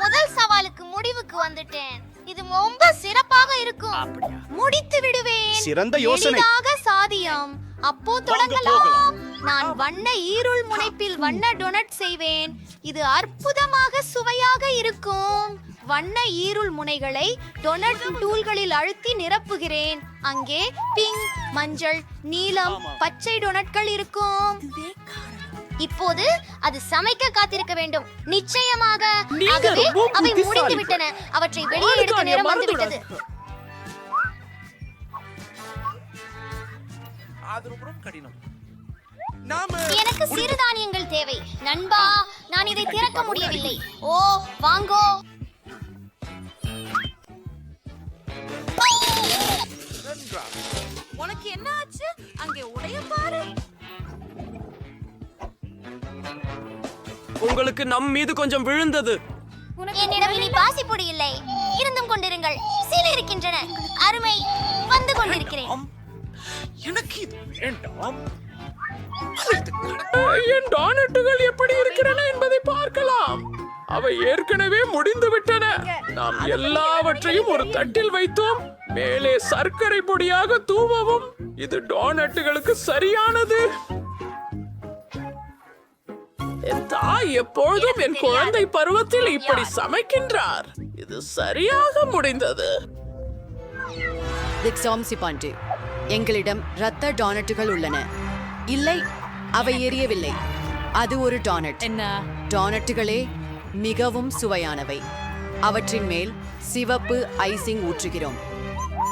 முதல் சவாலுக்கு முடிவுக்கு வந்துட்டேன். இது ரொம்ப சிறப்பாக இருக்கும். முடித்து விடுவேன். சிறந்த யோசனை. எளிதாக சாதியம். அப்போ தொடங்கலாம். நான் வண்ண ஈருள் முனைப்பில் வண்ண டொனட் செய்வேன். இது அற்புதமாக சுவையாக இருக்கும். வண்ண ஈருள் முனைகளை டொனட் டூல்களில் அழுத்தி நிரப்புகிறேன். அங்கே பிங்க், மஞ்சள், நீலம், பச்சை டொனட்கள் இருக்கும். இப்போது அது சமைக்க காத்திருக்க வேண்டும். நிச்சயமாக. ஆகவே அவை முடிந்து விட்டன. அவற்றை வெளியே எடுக்க நேரம் வந்துவிட்டது. எனக்கு சிறுதானியங்கள் தேவை. நண்பா, நான் இதை திறக்க முடியவில்லை. ஓ, வாங்கோ. உனக்கு என்ன ஆச்சு? அங்கே உடைய பாரு. உங்களுக்கு நம் மீது கொஞ்சம் விழுந்தது. என்னிடம் இனி பாசிப்பொடி இல்லை. இருந்தும் கொண்டிருங்கள். சில இருக்கின்றன. அருமை. வந்து கொண்டிருக்கிறேன். எனக்கு இது வேண்டாம். என் டானட்டுகள் எப்படி இருக்கிறன என்பதை பார்க்கலாம். அவை ஏற்கனவே முடிந்து விட்டன. நாம் எல்லாவற்றையும் ஒரு தட்டில் வைத்தோம். மேலே சர்க்கரை பொடியாக தூவவும். இது டோனட்டுகளுக்கு சரியானது. என் தாய் எப்பொழுதும் என் குழந்தை பருவத்தில் இப்படி சமைக்கின்றார். இது சரியாக முடிந்தது. எங்களிடம் இரத்த டோனட்டுகள் உள்ளன. இல்லை, அவை எரியவில்லை. அது ஒரு டோனட். என்ன? டோனட்டுகளே மிகவும் சுவையானவை. அவற்றின் மேல் சிவப்பு ஐசிங் ஊற்றுகிறோம்.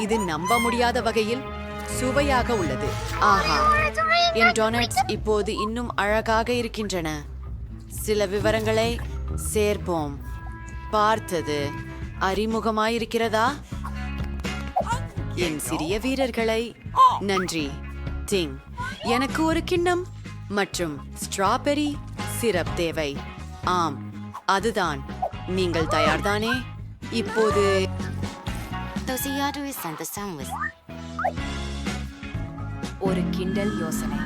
இது நம்ப முடியாத வகையில் சுவையாக உள்ளது. ஆஹா, என் டோனட்ஸ் இப்போது இன்னும் அழகாக இருக்கின்றன. சில விவரங்களை சேர்ப்போம். பார்த்தது அறிமுகமாயிருக்கிறதா? என் சிறிய வீரர்களை நன்றி. டிங், எனக்கு ஒரு கிண்ணம் மற்றும் ஸ்ட்ராபெரி சிரப் தேவை. ஆம், அதுதான். நீங்கள் தயார்தானே? இப்போது ஒரு கிண்டல் யோசனை.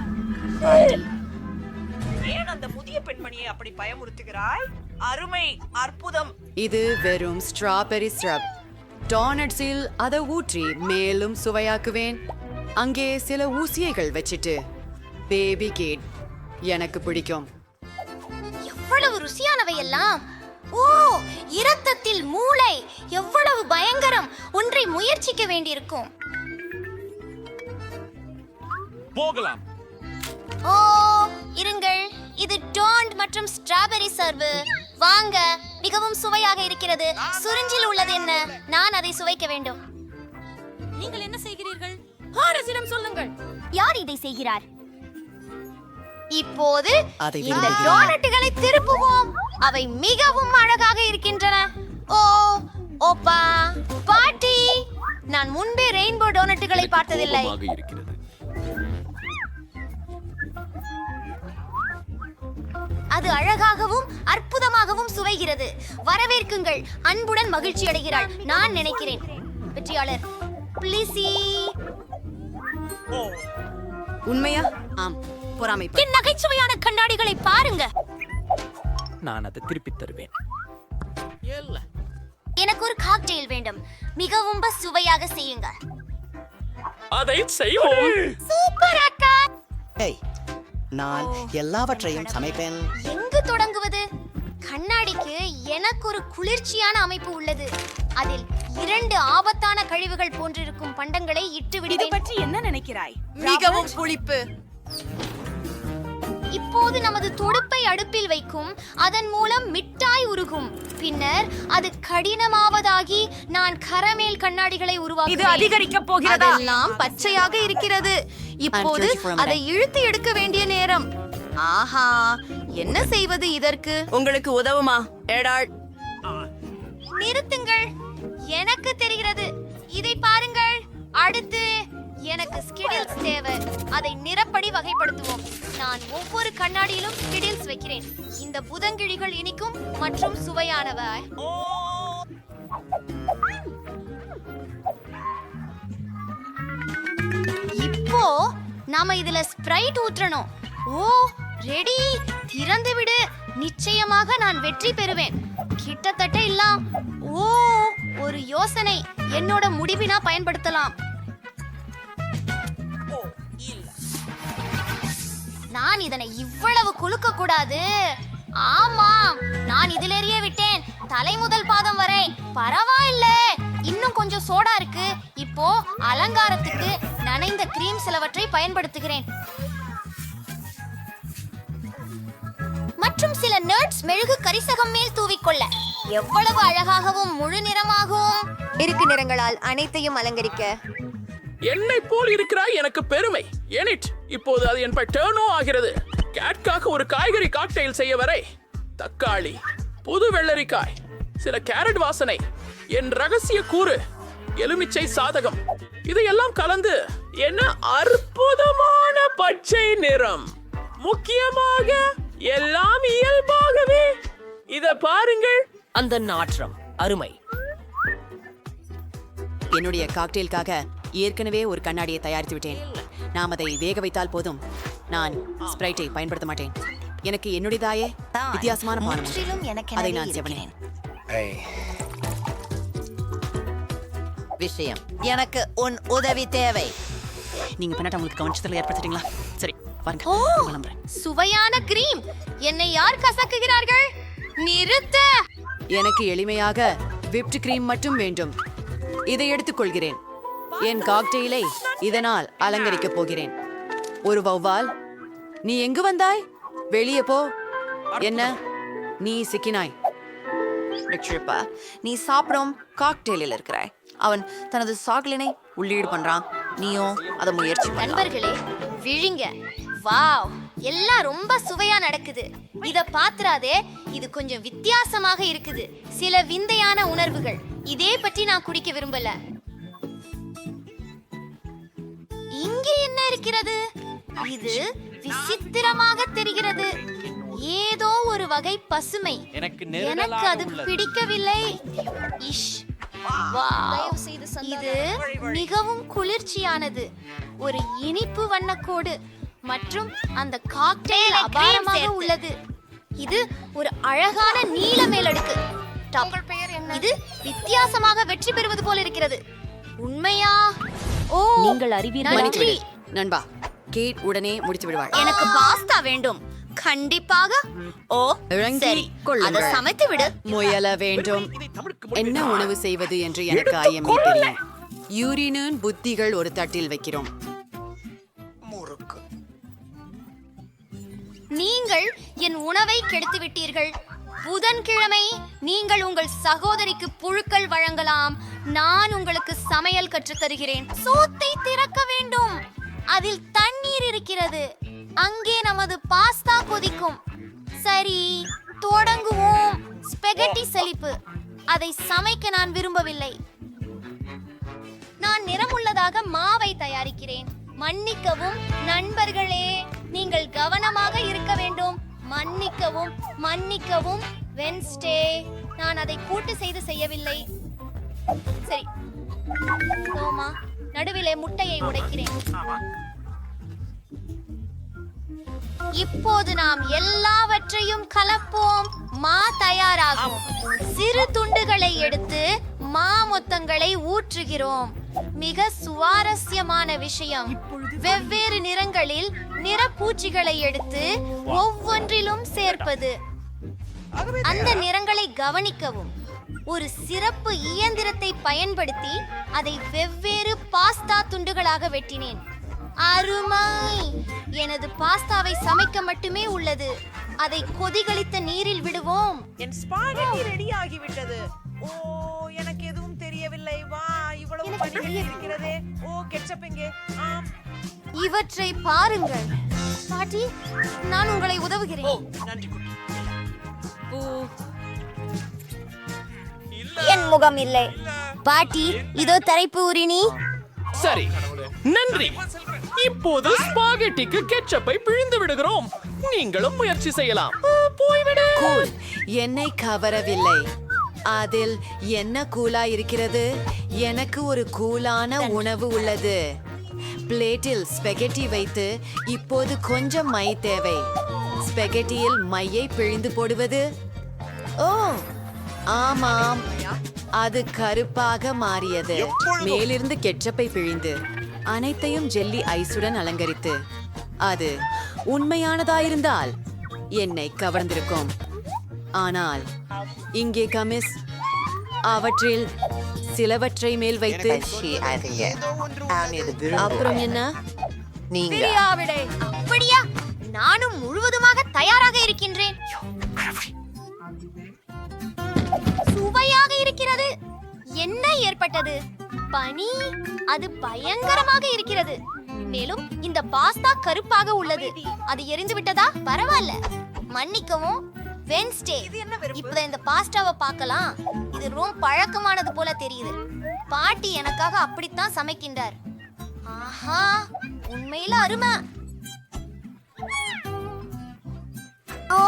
ஏன் அந்த முதிய பெண்மணியை அப்படி பயமுறுத்துகிறாய்? அருமை, அற்புதம். இது வெறும் ஸ்ட்ராபெரி சிரப். டோனட்ஸில் அதை ஊற்றி மேலும் சுவையாக்குவேன். அங்கே சில ஊசியைகள் வச்சிட்டு பேபி கேட் எனக்கு பிடிக்கும். எவ்வளவு ருசியானவை எல்லாம். ஓ, இரத்தத்தில் மூளை. எவ்வளவு பயங்கரம். ஒன்றை முயற்சிக்க வேண்டியிருக்கும். போகலாம். ஓ, இருங்கள். இது டோன்ட் மற்றும் ஸ்ட்ராபெரி சர்வு. வாங்க. மிகவும் சுவையாக இருக்கிறது. சுரிஞ்சில் உள்ளது என்ன? நான் அதை சுவைக்க வேண்டும். நீங்கள் என்ன செய்கிறீர்கள்? ஹாரிஸிடம் சொல்லுங்கள். யார் இதை செய்கிறார்? இப்போது அதை இந்த விரும்புகிறேன். டோனட்டுகளை திருப்புவோம். அவை மிகவும் அழகாக இருக்கின்றன. ஓ, ஓப்பா, பாட்டி, நான் முன்பே ரெயின்போ டோனட்டுகளை பார்த்ததில்லை. அது அழகாகவும் அற்புதமாகவும் சுவைகிறது. வரவேற்குங்கள். அன்புடன் மகிழ்ச்சி அடைகிறாள். நான் நினைக்கிறேன். வெற்றியாளர் பிளிசி. உண்மையா? ஆம், பொறாமை. என் நகைச்சுவையான கண்ணாடிகளை பாருங்க. நான் அதை திருப்பி தருவேன். எனக்கு ஒரு காக்டெயில் வேண்டும். மிகவும் சுவையாக செய்யுங்க. அதை செய்வோம். சூப்பர் அக்கா. ஏய், நான் எல்லாவற்றையும் சமைப்பேன். எங்கு தொடங்குவது? கண்ணாடிக்கு எனக்கு ஒரு குளிர்ச்சியான அமைப்பு உள்ளது. அதில் 2 ஆபத்தான கழிவுகள் போன்றிருக்கும் பண்டங்களை இட்டு இதை விடுவேன். பற்றி என்ன நினைக்கிறாய்? மிகவும் புளிப்பு. இப்போது நமது தொடுப்பை அடுப்பில் வைக்கும். அதன் மூலம் மிட்டாய் உருகும். பின்னர் அது கடினமாவதாகி நான் கரமேல் கண்ணாடிகளை இது உருவாக்குவேன். அதிகரிக்க போகிறதா? அதெல்லாம் பச்சையாக இருக்கிறது. இப்போது அதை இழுத்து எடுக்க வேண்டிய நேரம். ஆஹா, என்ன செய்வது இதற்கு? உங்களுக்கு உதவுமா? ஏடாள். நிறுத்துங்கள். எனக்கு தெரிகிறது. இதை பாருங்கள். அடுத்து எனக்கு ஸ்கிடில்ஸ் தேவை. அதை நிறப்படி வகைப்படுத்துவோம். நான் ஒவ்வொரு கண்ணாடியிலும் ஸ்கிடில்ஸ் வைக்கிறேன். இந்த புதங்கிழிகள் இனிக்கும் மற்றும் சுவையானவை. இப்போ நாம இதுல ஸ்ப்ரைட் ஊற்றணும். ஓ, ரெடி. திறந்து விடு. நிச்சயமாக நான் வெற்றி பெறுவேன். கிட்டத்தட்ட இல்லாம். ஓ, ஒரு யோசனை. என்னோட முடிவினா பயன்படுத்தலாம். ஓ இல்ல. நான் இதனை இவ்வளவு குலுக்க கூடாது. ஆமாம், நான் இதிலேறியே விட்டேன். தலை முதல் பாதம் வரை. பரவாயில்ல, இன்னும் கொஞ்சம் சோடா இருக்கு. இப்போ அலங்காரத்துக்கு நனைந்த கிரீம் சிலவற்றை பயன்படுத்துகிறேன். மற்றும் சில நட்ஸ் மெழுகு கரிசகம் மேல் தூவிக்கொள்ள. எவ்வளவு அழகாகவும் முழு நிறமாகவும் இருக்கு. நிறங்களால் அனைத்தையும் அலங்கரிக்க. என்னை போல் இருக்கிறாய், எனக்கு பெருமை. ஏனிட், இப்போது அது என் டர்னோ ஆகிறது. கேட்காக ஒரு காய்கறி காக்டெயில் செய்ய வரை தக்காளி, புது வெள்ளரிக்காய், சில கேரட் வாசனை, என் ரகசிய கூறு, எலுமிச்சை சாதகம், இதையெல்லாம் கலந்து என்ன அற்புதமான பச்சை நிறம். முக்கியமாக எல்லாம் இயல்பாகவே. இத பாருங்கள். அந்த நாற்றம் அருமை. என்னுடைய காக்டெயிலுக்காக ஏற்கனவே ஒரு கண்ணாடியை தயாரித்து விட்டேன். நாம் அதை வேக வைத்தால் போதும். நான் ஸ்ப்ரைட்டை பயன்படுத்த மாட்டேன். எனக்கு என்னுடையதாயே வித்தியாசமான பானம் உண்டு. அதை நான் செவனேன். விஷயம் எனக்கு உன் உதவி தேவை. நீங்க பண்ணாட்ட உங்களுக்கு கவனிச்சதில் ஏற்படுத்திட்டீங்களா? சரி, பாருங்க. ஓ, கிளம்புறேன். சுவையான கிரீம். என்னை யார் கசக்குகிறார்கள்? நிறுத்த. எனக்கு எளிமையாக விப்ட் கிரீம் மட்டும் வேண்டும். இதை எடுத்துக்கொள்கிறேன். என் காக்டெயிலை இதனால் அலங்கரிக்கப் போகிறேன். ஒரு வௌவால், நீ எங்கு வந்தாய்? வெளியே போ. என்ன, நீ சிக்கினாய்? ரிக்ஷிப்பா, நீ சாப்பிடும் காக்டெயிலில் இருக்கிறாய். அவன் தனது சாக்லினை உள்ளீடு பண்றான். நீயும் அதை முயற்சி பண்ண. நண்பர்களே, விழிங்க. வாவ், எல்லாம் ரொம்ப சுவையா நடக்குது. இத பாத்துறாதே, இது கொஞ்சம் வித்தியாசமாக இருக்குது. சில விந்தையான உணர்வுகள். இதே பற்றி நான் குடிக்க விரும்பல. இங்கே என்ன இருக்கிறது? இது விசித்திரமாக தெரிகிறது. ஏதோ ஒரு வகை பசுமை. எனக்கு அது பிடிக்கவில்லை. இஷ், வாவ், இது மிகவும் குளிர்ச்சியானது. ஒரு இனிப்பு வண்ணக்கோடு மற்றும் அந்த காக்டெயில் அபாரமாக உள்ளது. இது ஒரு அழகான நீல மேலடுக்கு. இது வித்தியாசமாக வெற்றி பெறுவது போல இருக்கிறது. உண்மையா? ஓ, நீங்கள் அறிவீர்கள். நன்றி. நண்பா, கேட் உடனே முடித்து விடுவாள். எனக்கு பாஸ்தா வேண்டும். கண்டிப்பாக. ஓ, இறங்கி சரி, கொள்ளுங்கள். அதை சமைத்து விடு. முயல வேண்டும். என்ன உணவு செய்வது என்று எனக்கு ஐயமே தெரியும். யூரினின் புத்திகள் ஒரு தட்டில் வைக்கிறோம். நீங்கள் என் உணவை கெடுத்து விட்டீர்கள். புதன்கிழமை நீங்கள் உங்கள் சகோதரிக்கு புழுக்கள் வழங்கலாம். நான் உங்களுக்கு சமையல் கற்றுத் தருகிறேன். சோத்தை திறக்க வேண்டும். அதில் தண்ணீர் இருக்கிறது. அங்கே நமது பாஸ்தா கொதிக்கும். சரி, தொடங்குவோம். ஸ்பெகட்டி சலிப்பு. அதை சமைக்க நான் விரும்பவில்லை. நான் நிறமுள்ளதாக மாவை தயாரிக்கிறேன். மன்னிக்கவும் நண்பர்களே, நீங்கள் கவனமாக இருக்க வேண்டும். மன்னிக்கவும் மன்னிக்கவும் வென்ஸ்டே, நான் அதை கூட்டு செய்யவில்லை. சரி, தோமா, நடுவிலே முட்டையை உடைக்கிறேன். இப்போது நாம் எல்லாவற்றையும் கலப்போம். மா தயாராகும். சிறு துண்டுகளை எடுத்து மா மொத்தங்களை ஊற்றுகிறோம். மிக சுவாரஸ்யமான விஷயம், வெவ்வேறு நிறங்களில் நிறப்பூச்சிகளை எடுத்து ஒவ்வொன்றிலும் சேர்ப்பது. அந்த நிறங்களை கவனிக்கவும். ஒரு சிறப்பு இயந்திரத்தை பயன்படுத்தி அதை வெவ்வேறு பாஸ்தா துண்டுகளாக வெட்டினேன். அருமை! எனது பாஸ்தாவை சமைக்க மட்டுமே உள்ளது. அதை கொதிகளித்த நீரில் விடுவோம். என் ஸ்பாகெட்டி ரெடி ஆகிவிட்டது. ஓ, எனக்கு எதுவும் தெரியவில்லை. வா, இவ்வளவு பணிகள் இருக்கிறதே. ஓ, கெட்சப் எங்கே? ஆம், இவற்றை பாருங்கள். பாட்டி, நான் உங்களை உதவுகிறேன். நன்றி குட்டி. என் முகம் இல்லை. பாட்டி, இதோ தரைப்பு உரினி. சரி, நன்றி. இப்போது ஸ்பாகெட்டிக்கு கெட்சப்பை பிழிந்து விடுகிறோம். நீங்களும் முயற்சி செய்யலாம். போய்விடு. கூல் என்னை கவரவில்லை. அதில் என்ன கூலா இருக்கிறது? எனக்கு ஒரு கூலான உணவு உள்ளது. பிளேட்டில் ஸ்பெகட்டி வைத்து இப்போது கொஞ்சம் மை தேவை. ஸ்பெகட்டியில் மையை பிழிந்து போடுவது. ஓ ஆமாம், அது கருப்பாக மாறியது. மேலிருந்து கெட்சப்பை பிழிந்து அனைத்தையும் ஜெல்லி ஐஸுடன் அலங்கரித்து அது உண்மையானதாயிருந்தால் என்னை கவர்ந்திருக்கும். ஆனால் இங்கே கமிஸ் அவற்றில் சிலவற்றை மேல் வைத்து அப்புறம் என்ன? நீங்க பிரியாவிடை. அப்படியா? நானும் முழுவதுமாக தயாராக இருக்கின்றேன். சுவையாக இருக்கிறது. என்ன ஏற்பட்டது? பனி. அது பயங்கரமாக இருக்கிறது. மேலும் இந்த பாஸ்தா கருப்பாக உள்ளது. அது எரிந்து விட்டதா? பரவாயில்ல, மன்னிக்கவும் வென்ஸ்டே. இப்ப இந்த பாஸ்தாவை பார்க்கலாம். இது ரொம்ப பழக்கமானது போல தெரியுது. பாட்டி எனக்காக அப்படித்தான் சமைக்கின்றார். ஆஹா, உண்மையில அருமை. ஓ,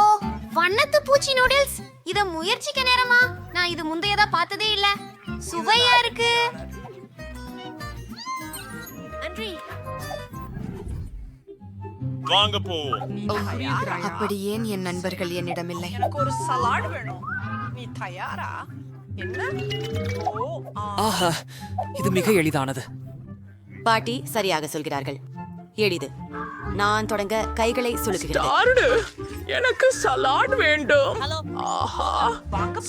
வண்ணத்து பூச்சி நூடுல்ஸ். இத முயற்சிக்க நேரமா? நான் இது முந்தையதா பார்த்ததே இல்ல. சுவையா இருக்கு. நன்றி. வாங்க போ. அப்படி ஏன் என் நண்பர்கள் என்னிடமில்லை? எனக்கு ஒரு சலாட் வேணும். நீ தயாரா? என்ன? ஓ, ஆஹா, இது மிக எளிதானது. பாட்டி சரியாக சொல்கிறார்கள். எளிது. நான் தொடங்க கைகளை சுலுக்குகிறேன். டார்டு, எனக்கு சலாட் வேண்டும். ஆஹா,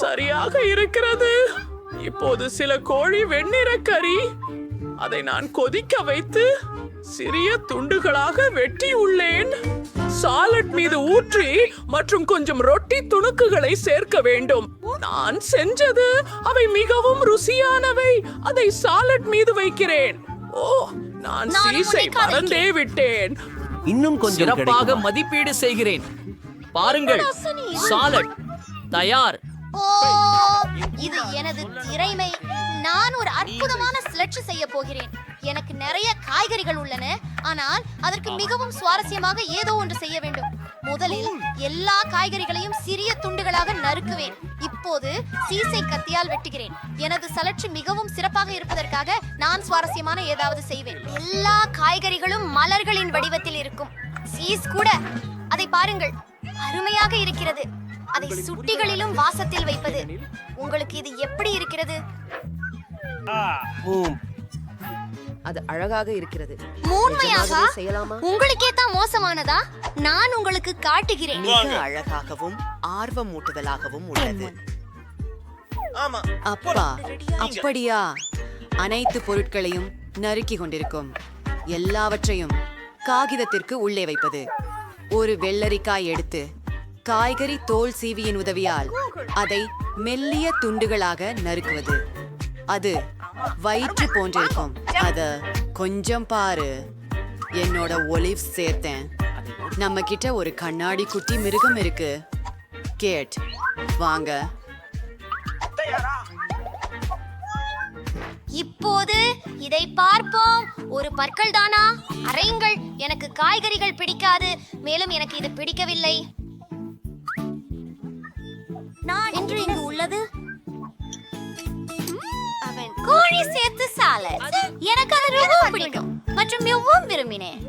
சரியாக இருக்கிறது. இப்போது சில கோழி வெண்ணிற கறி. அதை நான் கொதிக்க வைத்து சிறிய துண்டுகளாக வெட்டி உள்ளேன். சாலட் மீது ஊற்றி மற்றும் கொஞ்சம் ரொட்டி துணுக்குகளை சேர்க்க வேண்டும். நான் செஞ்சது அவை மிகவும் ருசியானவை. அதை சாலட் மீது வைக்கிறேன். ஓ, நான் சீஸை மறந்தே விட்டேன். இன்னும் கொஞ்சம் சிறப்பாக மதிப்பீடு செய்கிறேன். பாருங்கள், சாலட் தயார். ஓ, இது எனது திறமை. நான் ஒரு அற்புதமான ஸ்லட்ச் செய்ய போகிறேன். எனக்கு நிறைய காய்கறிகள் உள்ளன, ஆனால் அதற்கு மிகவும் சுவாரஸ்யமாக ஏதோ ஒன்று செய்ய வேண்டும். முதலில் எல்லா காய்கறிகளையும் சிறிய துண்டுகளாக நறுக்குவேன். இப்போது சீஸை கத்தியால் வெட்டுகிறேன். எனது சலட்சி மிகவும் சிறப்பாக இருப்பதற்காக நான் சுவாரஸ்யமான ஏதாவது செய்வேன். எல்லா காய்கறிகளும் மலர்களின் வடிவத்தில் இருக்கும். சீஸ் கூட. அதை பாருங்கள், அருமையாக இருக்கிறது. அதை சுட்டிகளிலும் வாசத்தில் வைப்பது. உங்களுக்கு இது எப்படி இருக்கிறது? அது அழகாக இருக்கிறது. உண்மையாக உங்களுக்கே தான் மோசமானதா? நான் உங்களுக்கு காட்டுகிறேன். மிக அழகாகவும் ஆர்வமூட்டுதலாகவும் உள்ளது. அப்பா, அப்படியா? அனைத்து பொருட்களையும் நறுக்கி கொண்டிருக்கும். எல்லாவற்றையும் காகிதத்திற்கு உள்ளே வைப்பது. ஒரு வெள்ளரிக்காய் எடுத்து காய்கறி தோல் சீவியின் உதவியால் அதை மெல்லிய துண்டுகளாக நறுக்குவது. அது வயிற்று போன்றிருக்கும். அத கொஞ்சம் பாரு. என்னோட ஒலிவ்ஸ் சேர்த்தேன். நம்ம கிட்ட ஒரு கண்ணாடி குட்டி மிருகம் இருக்கு. கேட், வாங்க. இப்போது இதை பார்ப்போம். ஒரு பற்கள் தானா? அறையுங்கள். எனக்கு காய்கறிகள் பிடிக்காது. மேலும் எனக்கு இது பிடிக்கவில்லை. நான் என்று இங்கு உள்ளது அவன் கோழி சேர்த்து சாலட். எனக்கு அது ரொம்ப பிடிக்கும் மற்றும் மிகவும் விரும்பினேன்.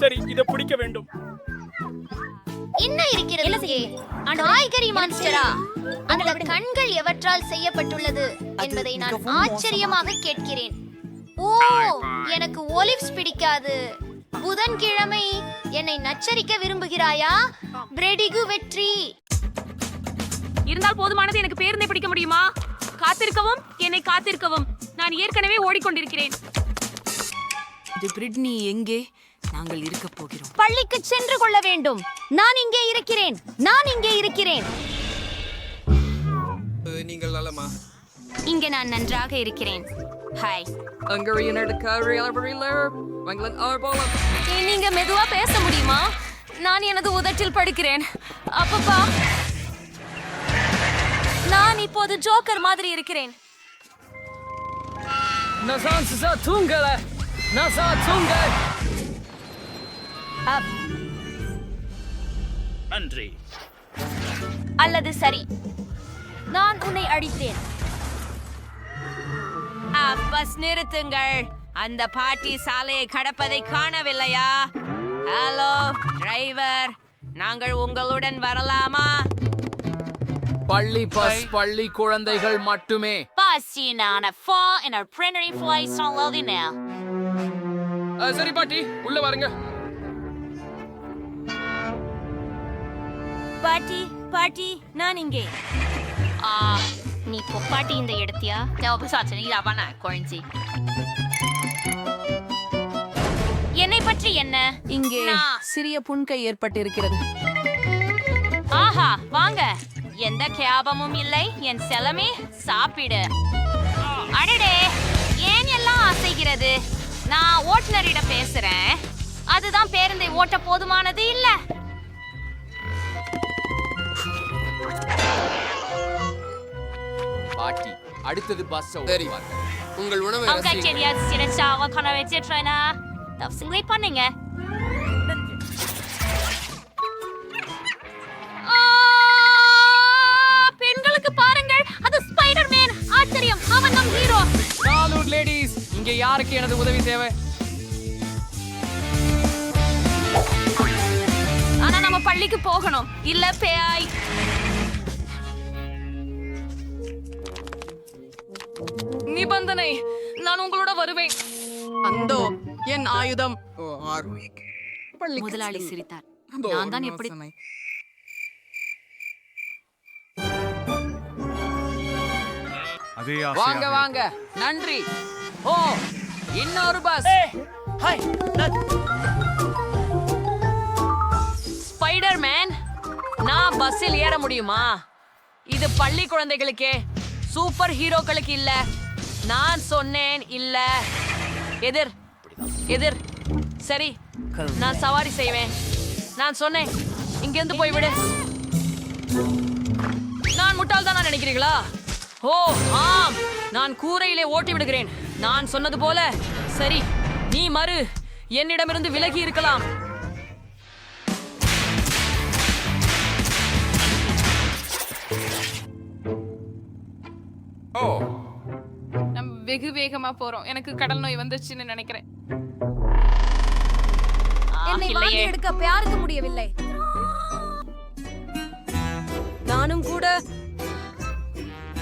சரி, இத பிடிக்க வேண்டும். என்ன இருக்கிறது இங்கே? காய்கறி மான்ஸ்டரா? அந்த கண்கள் எவற்றால் செய்யப்பட்டுள்ளது என்பதை நான் ஆச்சரியமாக கேட்கிறேன். ஓ, எனக்கு ஒலிவ்ஸ் பிடிக்காது. புதன்கிழமை என்னை நச்சரிக்க விரும்புகிறாயா? பிரெடிகு வெற்றி. இருந்தால் போதுமானது. எனக்கு பேருந்தை பிடிக்க முடியுமா? காத்திருக்கவும், என்னை காத்திருக்கவும். நான் ஏற்கனவே ஓடிக்கொண்டிருக்கிறேன். பிரிட்னி எங்கே? நாங்கள் இருக்க போகிறோம். பள்ளிக்கு சென்று கொள்ள வேண்டும். நான் இங்கே இருக்கிறேன். நான் இங்கே இருக்கிறேன். நீங்கள் நலமா? இங்கே நான் நன்றாக இருக்கிறேன். ஹாய். நீங்க மெதுவா பேச முடியுமா? நான் எனது உதட்டில் படுக்கிறேன். அப்பப்பா, நான் இப்போது ஜோக்கர் மாதிரி இருக்கிறேன். நன்றி. அல்லது சரி, நான் உன்னை அடித்தேன். பஸ் நிறுத்துங்கள். அந்த பாட்டி சாலையை கடப்பதை காணவில்லையா? ஹலோ டிரைவர், நாங்கள் உங்களுடன் வரலாமா? பள்ளி பஸ் பள்ளி குழந்தைகள் மட்டுமே. சரி பாட்டி, உள்ள வாருங்க. பாட்டி பாட்டி, நான் இங்கே. நீ பொப்பாட்டி இந்த இடத்தியா? என்னை பற்றி என்ன? இங்கே சிறிய புண்கை ஏற்பட்டிருக்கிறது. ஆஹா, வாங்க. எந்த கேபமும் இல்லை. என் செலமே சாப்பிடு. அடடே, ஏன் எல்லாம் அசைகிறது? நான் ஓட்டுநரிடம் பேசுறேன். அதுதான் பேருந்தை ஓட்ட போதுமானது இல்ல. பாட்டி, அடுத்தது பஸ். உங்கள் உணவை பண்ணுங்க. பெண்களுக்கு பாருங்கள், அது ஸ்பைடர்மேன். ஆச்சரியம், அவன் நம் ஹீரோ. சாலூட் லேடீஸ், இங்கே யாருக்கு எனது உதவி தேவை? ஆனா நம்ம பள்ளிக்கு போகணும். இல்ல பேய். நிபந்தனை, நான் உங்களோட வருவேன். அந்தோ என் ஆயுதம். முதலாளி சிரித்தார். நான் தான் எப்படி வாங்க வாங்க, நன்றி. ஓ, இன்னொரு பஸ். ஸ்பைடர்மேன், நான் பஸ்ஸில் ஏற முடியுமா? இது பள்ளி குழந்தைகளுக்கே, சூப்பர் ஹீரோக்களுக்கு இல்ல. நான் சொன்னேன் இல்ல. எதிர் எதிர். சரி, நான் சவாரி செய்வேன். நான் சொன்னேன், இங்கிருந்து போய்விடு. நான் முட்டாள்தானா நினைக்கிறீங்களா? ஓ ஆம், நான் கூரையிலே ஓட்டி விடுகிறேன். நான் சொன்னது போல. சரி, நீ மறு என்னிடமிருந்து விலகி இருக்கலாம். நம்ம வெகு வேகமா போறோம். எனக்கு கடல் நோய் வந்துச்சுன்னு நினைக்கிறேன். எடுக்க யாருக்கு முடியவில்லை. நானும் கூட.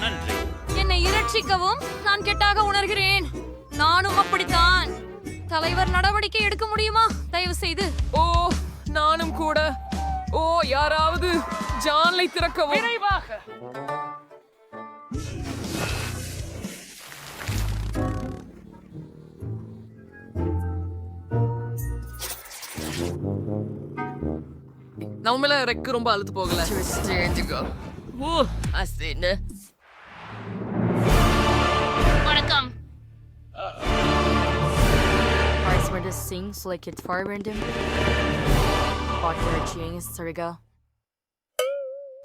நன்றி. என்னை இரட்சிக்கவும். நான் கெட்டாக உணர்கிறேன். நானும் அப்படித்தான். தலைவர் நடவடிக்கை எடுக்க முடியுமா தயவு செய்து? ஓ, நானும் கூட. ஓ, யாராவது ஜான்லை திறக்கவும். விரைவாக. நம்மள ரெக்கு ரொம்ப அழுத்து போகல. வணக்கம்.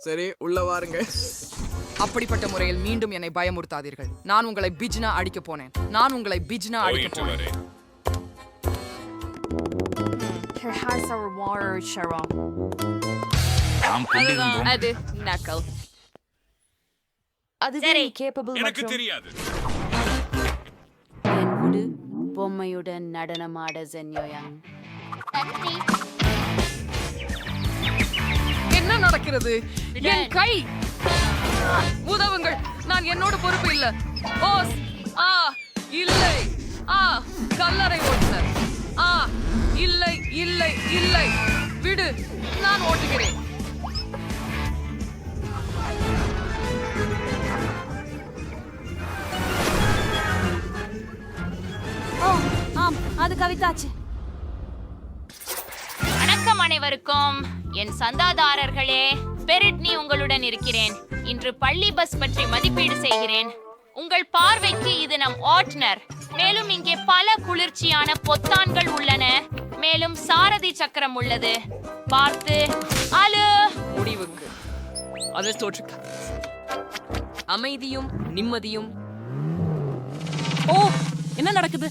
சரி, உள்ள வாருங்க. அப்படிப்பட்ட முறையில் மீண்டும் என்னை பயமுறுத்தாதீர்கள். நான் உங்களை பிஜ்னா அடிக்க போனேன். நான் உங்களை பிஜ்னா அடிக்க போனேன். அது நக்கல். சரி, எனக்கு தெரியாது. பொம்மையுடன் நடனமாட ஜென்யோயாங். என்ன நடக்கிறது? என் கை. உதவுங்கள், நான் என்னோட பொறுப்பு இல்ல. ஓஸ், ஆ இல்லை. ஆ, கல்லறை ஓட்டுனர். ஆ, இல்லை இல்லை இல்லை. விடு, நான் ஓட்டுகிறேன். ஆம், அது கவிதாச்சு. வணக்கம் அனைவருக்கும். என் சந்தாதாரர்களே, பெரிட்னி உங்களுடன் இருக்கிறேன். இன்று பள்ளி பஸ் பற்றி மதிப்பீடு செய்கிறேன். உங்கள் பார்வைக்கு இது நம் ஓட்டுநர். மேலும் இங்கே பல குளிர்ச்சியான பொத்தான்கள் உள்ளன. மேலும் சாரதி சக்கரம் உள்ளது. பார்த்து அலு. முடிவுக்கு அதை தோற்று. அமைதியும் நிம்மதியும். ஓ, என்ன நடக்குது?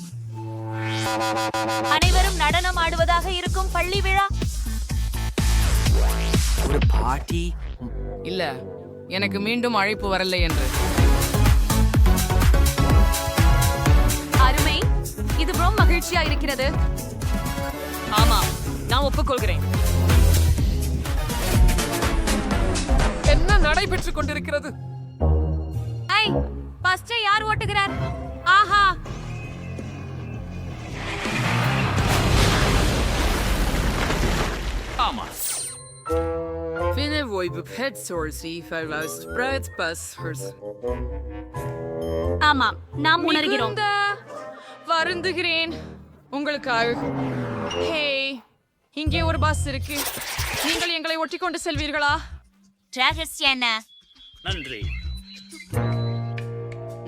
அனைவரும் நடனம் ஆடுவதாக இருக்கும் பள்ளி விழா. ஒரு பாட்டி. இல்ல, எனக்கு மீண்டும் அழைப்பு வரலை என்று. அருமை. இது மிகவும் மகிழ்ச்சியா இருக்கிறது. ஆமா, நான் ஒப்புக்கொள்கிறேன். என்ன நடைபெற்றுக் கொண்டிருக்கிறது? ஐ, பஸ்ஸை யார் ஓட்டுகிறார்? ஆஹா, ஆமா. Vinden voi bepet sorsi verlaust bread bussers. ஆமாம், நாம் உணர்கிறோம். மிகுந்த வருந்துகிறேன் உங்களுக்காக. ஹே, இங்கே ஒரு பஸ் இருக்கு. நீங்கள் எங்களை ஒட்டிக்கொண்டு செல்வீர்களா? ரகசியம் நன்றி.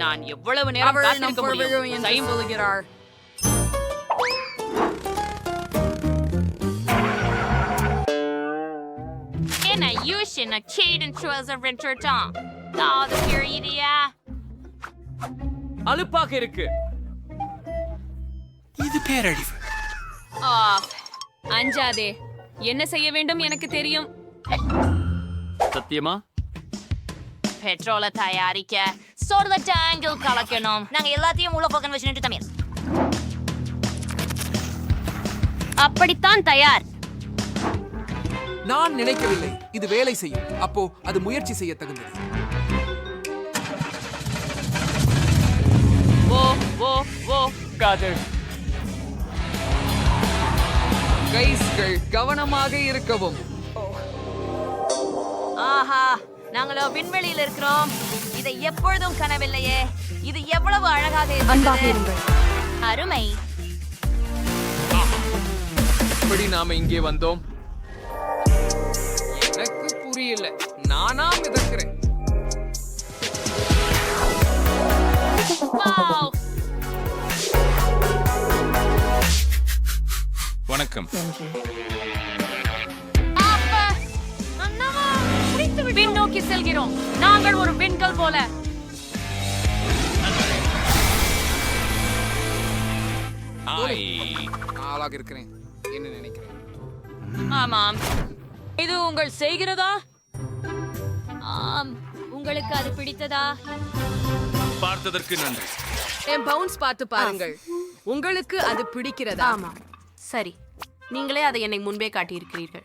நான் எவ்வளவு நேரம் அவர் நம் காத்திருக்க முடியும்? பொறுமையை டைம் சொல்கிறார். என்ன யூஷன் கேடன் ட்ரோசர் ரெண்டர்டாம் தாது பீரியடியா அலுப்பாக இருக்கு. இது பேரழிவு. அஞ்சாதே, என்ன செய்ய வேண்டும் எனக்கு தெரியும். சத்தியமா? பெட்ரோலை தயாரிக்க சோர்ல டேங்கில் கலக்கணும். நாங்க எல்லாத்தையும் உள்ள போக்கன் வச்சு நின்று தமிழ் அப்படித்தான் தயார். நான் நினைக்கவில்லை இது வேலை செய்யும். அப்போ அது முயற்சி செய்ய தகுந்தது. காதல். கைஸ்கள் கவனமாக இருக்கவும். ஆஹா, நாங்களோ விண்வெளியில் இருக்கிறோம். இதை எப்பொழுதும் கனவில்லையே. இது எவ்வளவு அழகாக இருக்கிறது. அருமை. எப்படி நாம இங்கே வந்தோம்? எனக்கு புரியல. நானா மிதக்கிறேன். வாவ். வணக்கம். அப்பா, அண்ணா, பின்னோக்கி செல்கிறோம். நாங்கள் ஒரு விண்கல் போல. ஆளாக இருக்கிறேன். என்ன நினைக்கிறேன்? ஆமாம், இது உங்கள் செய்கிறதா? ஆம், உங்களுக்கு அது பிடித்ததா? பார்த்ததற்கு நன்றி. என் பவுன்ஸ் பார்த்து பாருங்கள். உங்களுக்கு அது பிடிக்கிறதா? ஆமா, சரி. நீங்களே அதை என்னை முன்பே காட்டியிருக்கிறீர்கள்.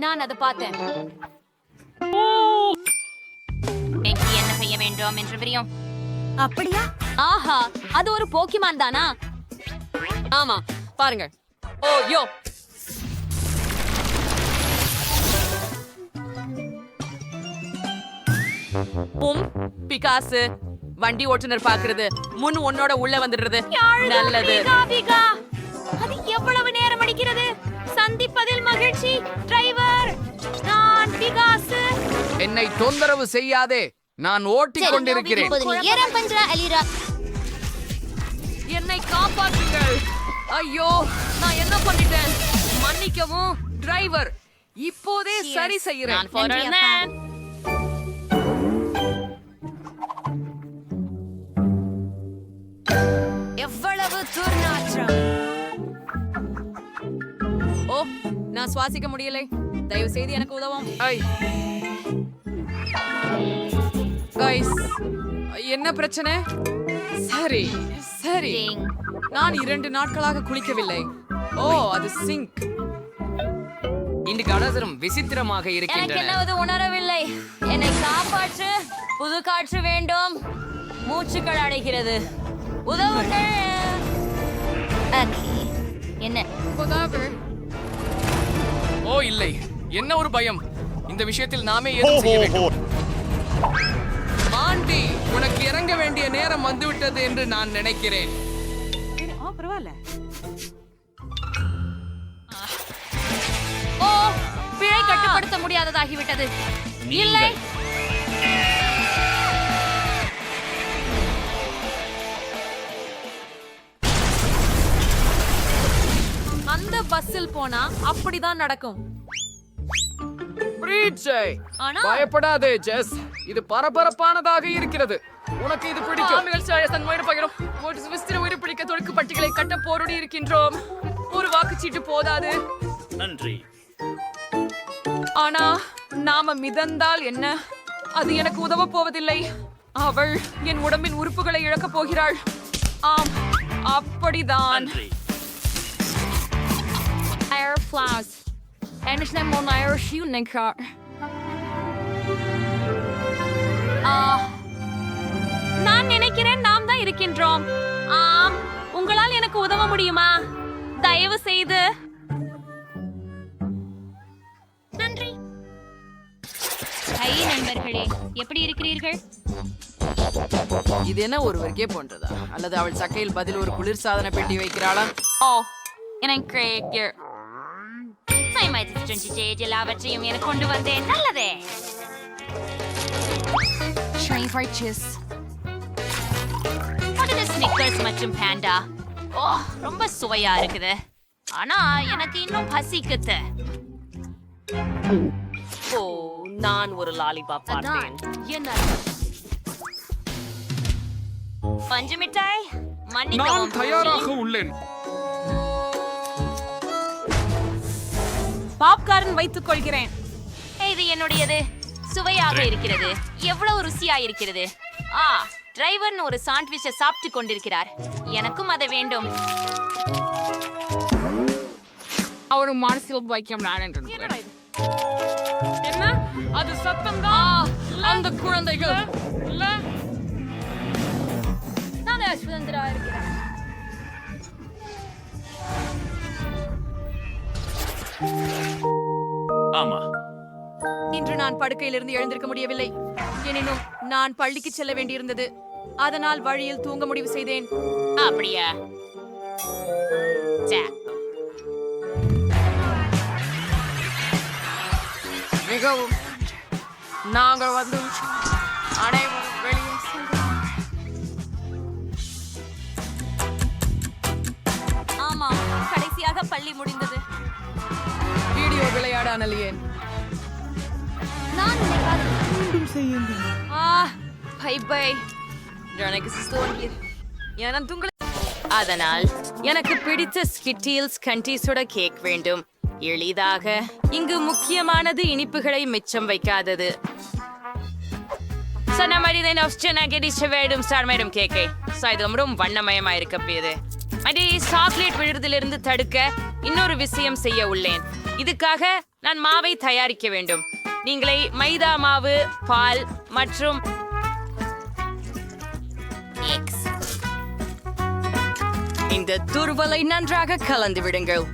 நான் அதை பார்த்தேன். எனக்கு என்ன செய்ய வேண்டும் என்று தெரியும். அப்படியா? ஆஹா, அது ஒரு போக்கிமான் தானா? ஆமா, பாருங்கள். ஓ யோ, பிகாசு வண்டி ஓட்டுநர் பாக்குறது முன் உன்னோட உள்ள வந்துடுறது நல்லது. பிகா, பிகா. அது எவ்வளவு நேரம் அடிக்கிறது? சந்திப்பதில் மகிழ்ச்சி டிரைவர். நான் பிகாசு. என்னை தொந்தரவு செய்யாதே. நான் ஓட்டிக் கொண்டிருக்கிறேன். என்னை காப்பாற்றுங்கள். ஐயோ, நான் என்ன பண்ணிட்டேன்? மன்னிக்கவும் டிரைவர். இப்போதே சரி செய்கிறேன். நான் போறேன். எவ்வளவு துர்நாற்றம். ஓ, நான் சுவாசிக்க முடியலை. தயவு செய்து எனக்கு உதவும். கைஸ், என்ன பிரச்சனை? சரி சரி, நான் 2 நாட்களாக குளிக்கவில்லை. ஓ, அது சிங்க். இந்த கலசரம் விசித்திரமாக எனக்கு இருக்கின்றன. என்னவது உணரவில்லை. என்னை காப்பாற்று. புது காற்று வேண்டும். மூச்சுக்கள் அடைகிறது. உதவுங்கள். என்ன? ஓ இல்லை, என்ன ஒரு பயம். இந்த விஷயத்தில் நாமே ஏதும் செய்ய வேண்டும். ஆண்டி, உனக்கு இறங்க வேண்டிய நேரம் வந்துவிட்டது என்று நான் நினைக்கிறேன். ஓ, பிழை கட்டுப்படுத்த முடியாததாகிவிட்டது. இல்லை. அந்த பஸ்ஸில் போனா அப்படிதான் நடக்கும். ஆனா பயப்படாதே ஜெஸ். இது பரபரப்பானதாக இருக்கிறது. உனக்கு இது பிடிக்கும். பிடிக்க தொடுக்கு பட்டிகளை கட்ட போரோடி இருக்கின்றோம். ஒரு வாக்குச்சீட்டு போதாது. நன்றி. ஆனா நாம மிதந்தால் என்ன? அது எனக்கு உதவ போவதில்லை. அவள் என் உடம்பின் உறுப்புகளை இழக்கப் போகிறாள். ஆம் அப்படிதான். நன்றி. Air flowers. Eines nem mon air shooting car. நான் நினைக்கிறேன் நாம் தான் இருக்கின்றோம். ஆம், உங்களால் எனக்கு உதவ முடியுமா? தயவு செய்து. நன்றி. ஹை நண்பர்களே, எப்படி இருக்கிறீர்கள்? இது என்ன ஒருவருக்கே போன்றதா அல்லது அவள் சக்கையில் பதில் ஒரு குளிர்சாதன பெட்டி வைக்கிறாளா? ஓ, எனக்கு எல்லாவற்றையும் எனக்கு கொண்டு வந்தேன். நல்லதே. ஸ்னிக்கர்ஸ் மற்றும் பேண்டா. ஓ, ரொம்ப சுவையா இருக்குது. ஆனா எனக்கு இன்னும் பசிக்குது. ஓ, நான் ஒரு லாலிபாப் பார்த்தேன். என்ன பஞ்சு மிட்டாய்? மன்னிக்கவும். நான் தயாராக உள்ளேன். பாப்கார்ன் வைத்துக் கொள்கிறேன். இது என்னுடையது. சுவையாக இருக்கிறது. எவ்வளவு ருசியா இருக்கிறது. டிரைவர் ஒரு சாண்ட்விச்சை சாப்பிட்டு கொண்டிருக்கிறார். எனக்கும் அதை வேண்டும். அவர் மனசில் வைக்கும் நான் என்று என்ன அது சத்தம் தான்? அந்த குழந்தைகள் நான் சுதந்திரா இருக்கிறேன். ஆமா, இன்று நான் படுக்கையிலிருந்து எழுந்திருக்க முடியவில்லை. எனினும் நான் பள்ளிக்கு செல்ல வேண்டியிருந்தது. அதனால் வழியில் தூங்க முடிவு செய்தேன். அப்படியா? மிகவும் நாங்கள் வந்து அனைவரும் வெளியே சென்றோம். ஆமா, கடைசியாக பள்ளி முடிந்தது. வீடியோ விளையாட அனலியேன். நான் பை பை. அதனால் எனக்கு பிடித்த ஸ்கிட்டீல்ஸ் கண்டீஸோட கேக் வேண்டும். எளிதாக. இங்கு முக்கியமானது இனிப்புகளை மிச்சம் வைக்காதது. கேக்கை ரொம்ப வண்ணமயமா இருக்கப்போது. அதே சாக்லேட் விழுறதிலிருந்து தடுக்க இன்னொரு விஷயம் செய்ய உள்ளேன். இதுக்காக நான் மாவை தயாரிக்க வேண்டும். நீங்களே மைதா மாவு, பால் மற்றும் இந்த துருவலை நன்றாக கலந்து விடுங்கள்.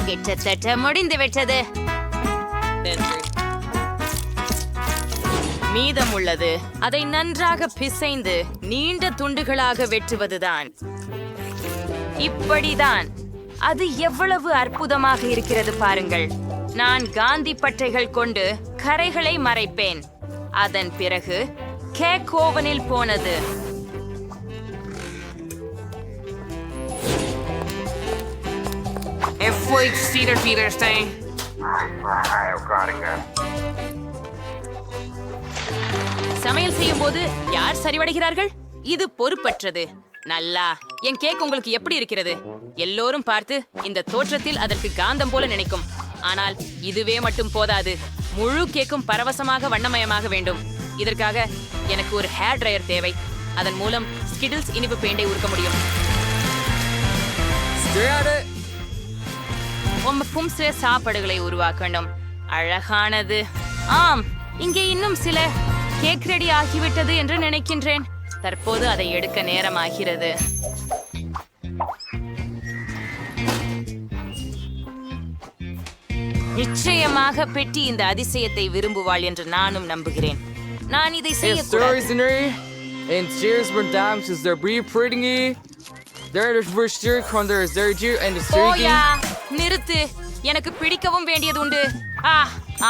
கிட்டத்தட்ட முடிந்து விட்டது. மீதம் உள்ளது. அதை நன்றாக பிசைந்து நீண்ட துண்டுகளாக வெட்டுவதுதான். இப்படிதான். அது எவ்வளவு அற்புதமாக இருக்கிறது பாருங்கள். நான் காந்தி பட்டைகள் கொண்டு கரைகளை மறைப்பேன். அதன் பிறகு கேக் ஓவனில் போனது. சமையல் செய்யும் போது யார் சரிவடைகிறார்கள்? இது பொறுப்பற்றது. நல்லா. என் கேக் உங்களுக்கு எப்படி இருக்கிறது? எல்லோரும் பார்த்து இந்த தோற்றத்தில் அதற்கு காந்தம் போல நினைக்கும். ஆனால் இதுவே மட்டும் போதாது. முழு கேக்கும் பரவசமாக வண்ணமயமாக வேண்டும். இதற்காக எனக்கு ஒரு ஹேர் ட்ரையர் தேவை. அதன் மூலம் ஸ்கிட்டில்ஸ் இனிப்பு பெயிண்டை உருக்க முடியும். சில சாப்பாடுகளை உருவாக்க வேண்டும். அழகானது. ஆம், இங்கே இன்னும் சில கேக் ரெடி ஆகிவிட்டது என்று நினைக்கின்றேன். தற்போது அதை எடுக்க நேரமாகிறது. நிச்சயமாக பெட்டி இந்த அதிசயத்தை விரும்புவாள் என்று நானும் நம்புகிறேன். நான் இதை செய்ய நிறுத்து. எனக்கு பிடிக்கவும் வேண்டியது உண்டு.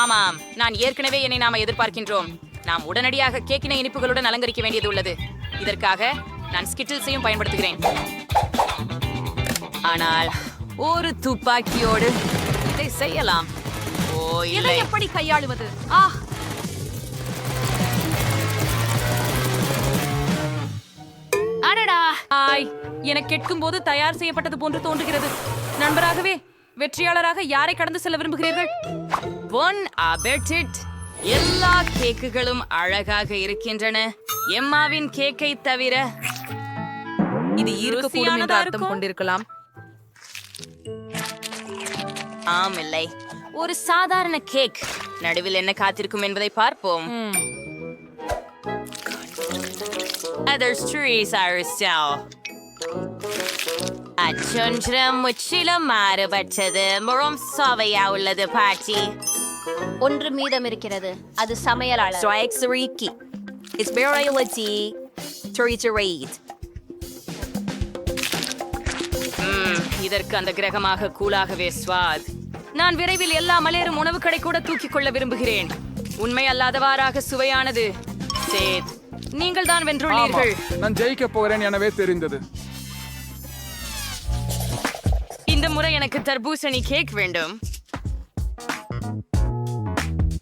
ஆமாம், நான் ஏற்கனவே என்னை நாம எதிர்பார்க்கின்றோம். நாம் உடனடியாக கேக்கின இனிப்புகளுடன் அலங்கரிக்க வேண்டியது உள்ளது. இதற்காக நான் ஸ்கிட்டில்ஸையும் பயன்படுத்துகிறேன். ஆனால் ஒரு துப்பாக்கியோடு இதை செய்யலாம். ஓ, இதை எப்படி கையாளுவது? அடடா! எனக்கு கேட்கும் போது தயார் செய்யப்பட்டது போன்று தோன்றுகிறது. நண்பராகவே வெற்றியாளராக யாரை கடந்து செல்ல விரும்புகிறீர்கள்? எல்லா கேக்குகளும் அழகாக இருக்கின்றன. எம்மாவின் கேக்கை தவிர இது ஈர்க்கக்கூடும் என்ற அர்த்தம் கொண்டிருக்கலாம். ஆம் இல்லை, ஒரு சாதாரண கேக். நடுவில் என்ன காத்திருக்கும் என்பதை பார்ப்போம். அச்சொன்றும் முற்றிலும் மாறுபட்டது. முறம் சுவையா உள்ளது பாட்டி. ஒன்று மீதம் இருக்கிறது, அது சமையலாளர். இதற்கு அந்த கிரகமாக கூலாகவே ஸ்வாத். நான் விரைவில் எல்லா மலையரும் உணவு கடை கூட தூக்கிக் கொள்ள விரும்புகிறேன். உண்மை அல்லாதவாறாக சுவையானது. சேத், நீங்கள் தான் வென்றுள்ளீர்கள். நான் ஜெயிக்க போகிறேன் எனவே தெரிந்தது. இந்த முறை எனக்கு தர்பூசணி கேக் வேண்டும்.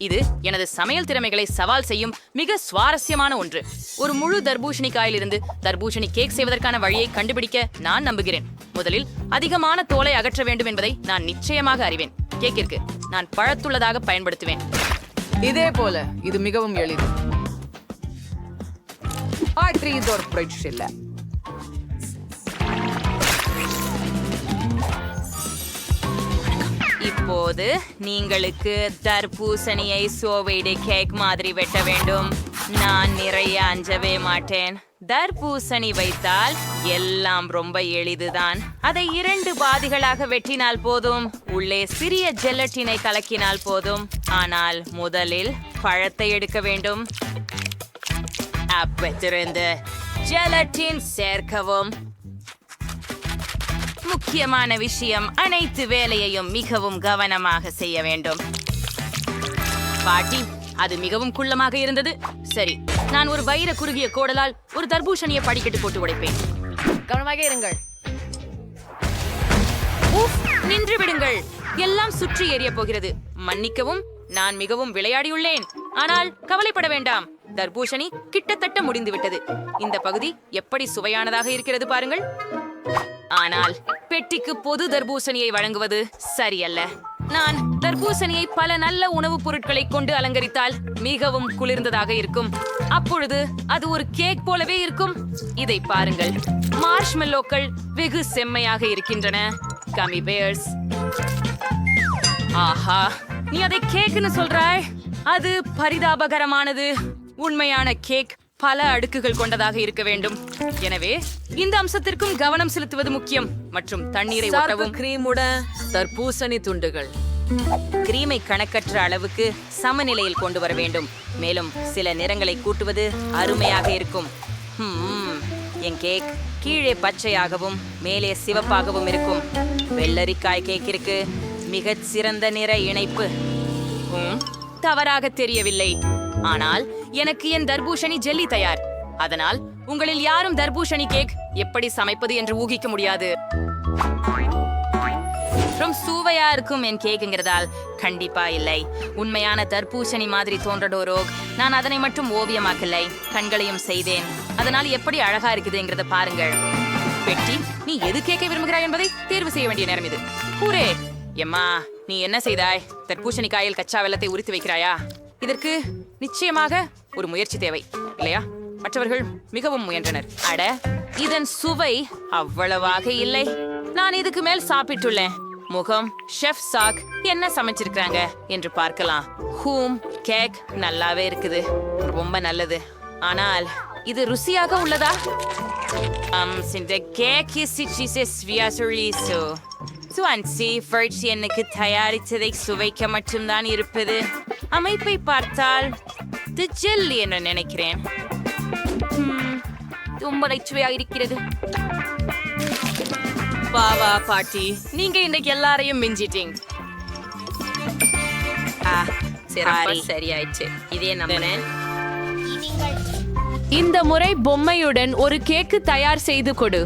இது எனது சமையல் திறமைகளை சவால் செய்யும் மிக சுவாரஸ்யமான ஒன்று. ஒரு முழு தர்பூசணி காயிலிருந்து தர்பூசணி கேக் செய்வதற்கான வழியை கண்டுபிடிக்க நான் நம்புகிறேன். முதலில் அதிகமான தோலை அகற்ற வேண்டும் என்பதை நான் நிச்சயமாக அறிவேன். கேக்கிற்கு நான் பழத்துள்ளதாக பயன்படுத்துவேன். இதே போல இது மிகவும் எளிது. இப்போது நீங்களுக்கு தர்பூசணியை சோவைடு கேக் மாதிரி வெட்ட வேண்டும். நான் நிறைய அஞ்சவே மாட்டேன். தர்பூசணி வைத்தால் எல்லாம் ரொம்ப எளிதுதான். அதை 2 பாதிகளாக வெட்டினால் போதும். உள்ளே சிறிய ஜெலட்டினை கலக்கினால் போதும். ஆனால் முதலில் பழத்தை எடுக்க வேண்டும். அப்பத்திலிருந்து ஜெலட்டின் சேர்க்கவும். முக்கியமான விஷயம், அனைத்து வேலையையும் மிகவும் கவனமாக செய்ய வேண்டும். பாட்டி, அது மிகவும் குள்ளமாக இருந்தது. சரி, நான் ஒரு வைர குறுகிய கோடலால் ஒரு தர்பூசணியை படிக்கட்டு போட்டு உடைப்பேன். கவனமாக இருங்கள். நின்று விடுங்கள், எல்லாம் சுற்றி எரிய போகிறது. மன்னிக்கவும், நான் மிகவும் விளையாடியுள்ளேன். ஆனால் கவலைப்பட வேண்டாம், தர்பூசணி கிட்டத்தட்ட முடிந்துவிட்டது. இந்த பகுதி எப்படி சுவையானதாக இருக்கிறது பாருங்கள். ஆனால் பெட்டிக்கு பொது தர்பூசணியை வழங்குவது சரியல்ல. நான் தர்பூசணியை பல நல்ல உணவுப் பொருட்களை கொண்டு அலங்கரித்தால் மிகவும் குளிர்ந்ததாக இருக்கும். அப்பொழுது அது ஒரு கேக் போலவே இருக்கும். இதை பாருங்கள், மார்ஷ்மெல்லோக்கள் வெகு செம்மையாக இருக்கின்றன. கமி பேர்ஸ். ஆஹா, நீ அதை கேக்னு சொல்றாய்? அது பரிதாபகரமானது. உண்மையான கேக் பல அடுக்குகள் கொண்டதாக இருக்க வேண்டும். எனவே இந்த அம்சத்திற்கும் கவனம் செலுத்துவது முக்கியம். மற்றும் தண்ணீரை ஊற்றவும். கிரீமுடன் தர்பூசணி துண்டுகள். கிரீமை கணக்கற்ற அளவுக்கு சமநிலையில் கொண்டு வர வேண்டும். மேலும் சில நிறங்களை கூட்டுவது அருமையாக இருக்கும். என் கேக் கீழே பச்சையாகவும் மேலே சிவப்பாகவும் இருக்கும். வெள்ளரிக்காய் கேக்கிற்கு மிகச் சிறந்த நிற இணைப்பு. தவறாக தெரியவில்லை. ஆனால் எனக்கு என் தர்பூசணி ஜெல்லி தயார். அதனால் உங்களில் யாரும் தர்பூசணி கேக் எப்படி சமைப்பது என்று ஊகிக்க முடியாது. ரொம்ப சுவையா இருக்கும் என் கேக்குங்கிறதால் கண்டிப்பா இல்லை. உண்மையான தர்பூசணி மாதிரி தோன்றடோரோக். நான் அதனை மட்டும் ஓவியமாக்கலை, கண்களையும் செய்தேன். அதனால் எப்படி அழகா இருக்குதுங்கிறத பாருங்கள். பெட்டி, நீ எது கேட்க விரும்புகிறாய் என்பதை தேர்வு செய்ய வேண்டிய நேரம் இது. ஹூரே! எம்மா, நீ என்ன செய்தாய்? தர்பூசணி காயில் கச்சா வெல்லத்தை உரித்து வைக்கிறாயா? இதற்கு நிச்சயமாக ஒரு முயற்சி தேவை, இல்லையா? மற்றவர்கள் மிகவும் முயன்றனர். அட, இதன் சுவை அவ்வளவாக இல்லை. நான் இதுக்கு மேல் சாப்பிட்டுள்ளேன். முகம் ஷெஃப் சாக் என்ன சமைச்சிருக்காங்க என்று பார்க்கலாம். கேக் நல்லாவே இருக்குது, ரொம்ப நல்லது. ஆனால் இது ருசியாக உள்ளதா? இந்த கேக் எனக்கு தயாரித்ததை சுவைக்க மட்டும்தான் இருப்பது. அமைப்பை பார்த்தால் ஜெல்லி என்று நினைக்கிறேன். ரொம்ப நச்சுவையாக இருக்கிறது. பாவா பாட்டி, நீங்க இன்னைக்கு எல்லாரையும் மிஞ்சிட்டீங்க. சரியாயிடுச்சு. இதே நம்பினேன். இந்த முறை பொம்மையுடன் ஒரு கேக்கு தயார் செய்து கொடு.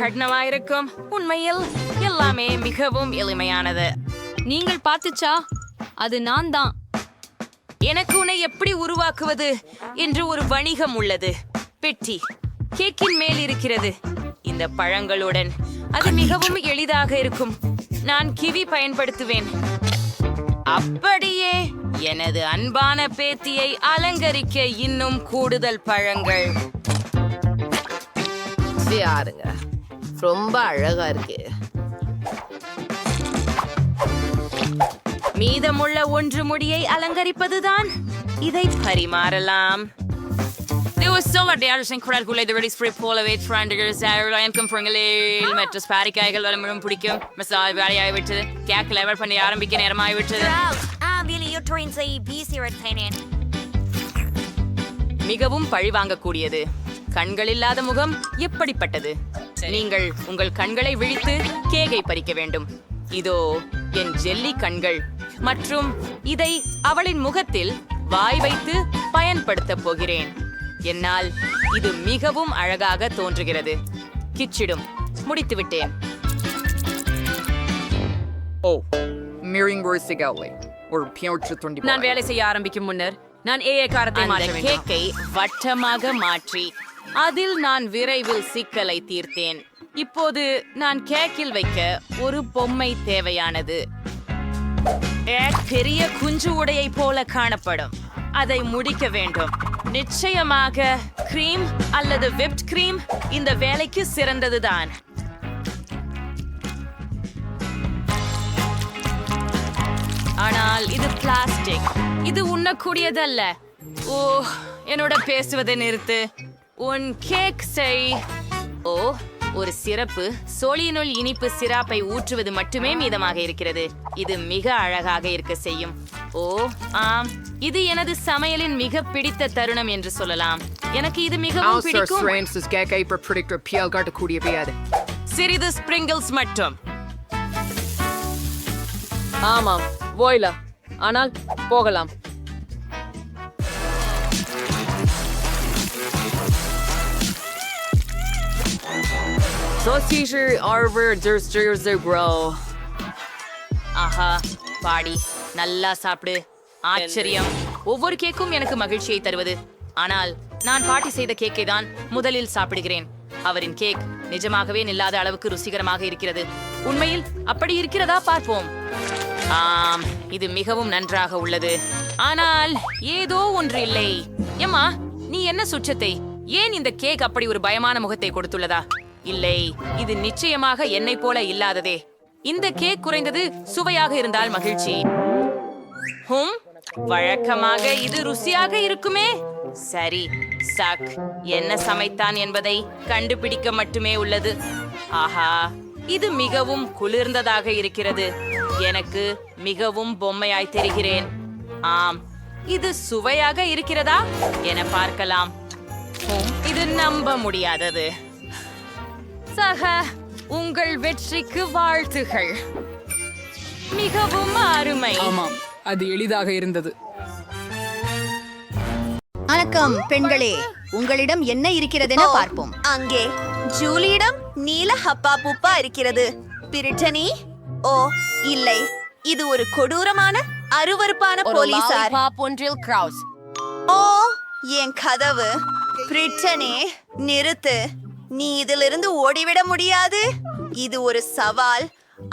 கடினமாயிருக்கும். உண்மையில் எல்லாமே மிகவும் எளிமையானது. நீங்கள் பார்த்துச்சா? அது நான் தான். எனக்கு உன்னை எப்படி உருவாக்குவது என்று ஒரு வணிகம் உள்ளது. பெட்டி கேக்கின் மேல் இருக்கிறது. இந்த பழங்களுடன் அது மிகவும் எளிதாக இருக்கும். நான் கிவி பயன்படுத்துவேன். அப்படியே எனது அன்பான பேத்தியை அலங்கரிக்க இன்னும் கூடுதல் பழங்கள். யாருங்க ரொம்ப அழகா இருக்கு. மீதமுள்ள ஒன்று முடியை அலங்கரிப்பதுதான். இதை பரிமாறலாம். மற்ற ஸ்பாரிக்காய்கள் வளமும் பிடிக்கும். மசாலா வேலையாகிவிட்டது. கேக் லெவல் பண்ணி ஆரம்பிக்க நேரமாகிவிட்டது. மிகவும் பழிவாங்கக்கூடியது. கண்கள் இல்லாத முகம் எப்படிப்பட்டது? நீங்கள் உங்கள் கண்களை விழித்து கேக்கை பறிக்க வேண்டும். இதோ என் ஜெல்லி கண்கள் மற்றும் இதை அவளின் முகத்தில் வாய் வைத்து பயன்படுத்தப் போகிறேன். என்னால் இது மிகவும் அழகாக தோன்றுகிறது. கிச்சிடும். முடித்துவிட்டேன். நான் வேலை செய்ய ஆரம்பிக்கும் முன்னர் நான் காரத்தை மாற்ற கேக்கை வட்டமாக மாற்றி அதில் நான் விரைவில் சிக்கலை தீர்த்தேன். இப்போது நான் கேக்கில் வைக்க ஒரு பொம்மை தேவையானது. பெரிய குஞ்சு உடையை போல காணப்படும். அதை முடிக்க வேண்டும். நிச்சயமாக கிரீம் அல்லது விப்ட் கிரீம் இந்த வேலைக்கு சிறந்ததுதான். ஆனால் இது பிளாஸ்டிக். இது உண்ணக்கூடியதல்ல. ஓ, என்னோட பேசுவதை நிறுத்து. உன் கேக் செய். ஓ, ஒரு சிறப்பு சோழியினுள் இனிப்பு சிராப்பை ஊற்றுவது மட்டுமே மீதமாக இருக்கிறது. இது மிக அழகாக இருக்க செய்யும். ஓ ஆம், இது எனது சமையலின் மிக பிடித்த தருணம் என்று சொல்லலாம். எனக்கு இது மிகவும் பிடிக்கும். சிறிது ஸ்பிரிங்கிள்ஸ் மட்டும். ஆமாம் போய்லா, ஆனால் போகலாம். ஆஹா, பாடி நல்லா சாப்பிடு. ஆச்சரியம். ஒவ்வொரு கேக்கும் எனக்கு மகிழ்ச்சியை தருவது. ஆனால் நான் பாட்டி செய்த கேக்கை தான் முதலில் சாப்பிடுகிறேன். அவரின் கேக் நிஜமாகவே நில்லாத அளவுக்கு ருசிகரமாக இருக்கிறது. உண்மையில் அப்படி இருக்கிறதா பார்ப்போம். ஆம், இது மிகவும் நன்றாக உள்ளது. ஆனால் ஏதோ ஒன்று இல்லை. எம்மா, நீ என்ன சுற்றத்தை? ஏன் இந்த கேக் அப்படி ஒரு பயமான முகத்தை கொடுத்துள்ளதா? இல்லை, இது நிச்சயமாக என்னை போல இல்லாததே. இந்த கேக் குறைந்தது சுவையாக இருந்தால் மகிழ்ச்சி. வழக்கமாக இது ருசியாக இருக்குமே. சரி, சக் என்ன சமைத்தான் என்பதை கண்டுபிடிக்க மட்டுமே உள்ளது. ஆஹா, இது மிகவும் குளிர்ந்ததாக இருக்கிறது. எனக்கு மிகவும் பொம்மையாய் தெரிகிறேன். ஆம், இது சுவையாக இருக்கிறதா என பார்க்கலாம். இது நம்ப முடியாதது. சக, உங்கள் வெற்றிக்கு வாழ்த்துகள். மிகவும் அருமை. ஆமாம், அது எளிதாக இருந்தது. வணக்கம் பெண்களே, உங்களிடம் என்ன இருக்கிறது என பார்ப்போம். அங்கே ஜூலியிடம் நீல ஹப்பா புப்பா இருக்கிறது. பிரிட்டனி, ஓ இல்லை, இது ஒரு கொடூரமான அருவருப்பான போலீசார். ஓ, என் கதவு. பிரிட்டனி, நிறுத்து. நீ இதிலிருந்து ஓடிவிட முடியாது. இது ஒரு சவால்.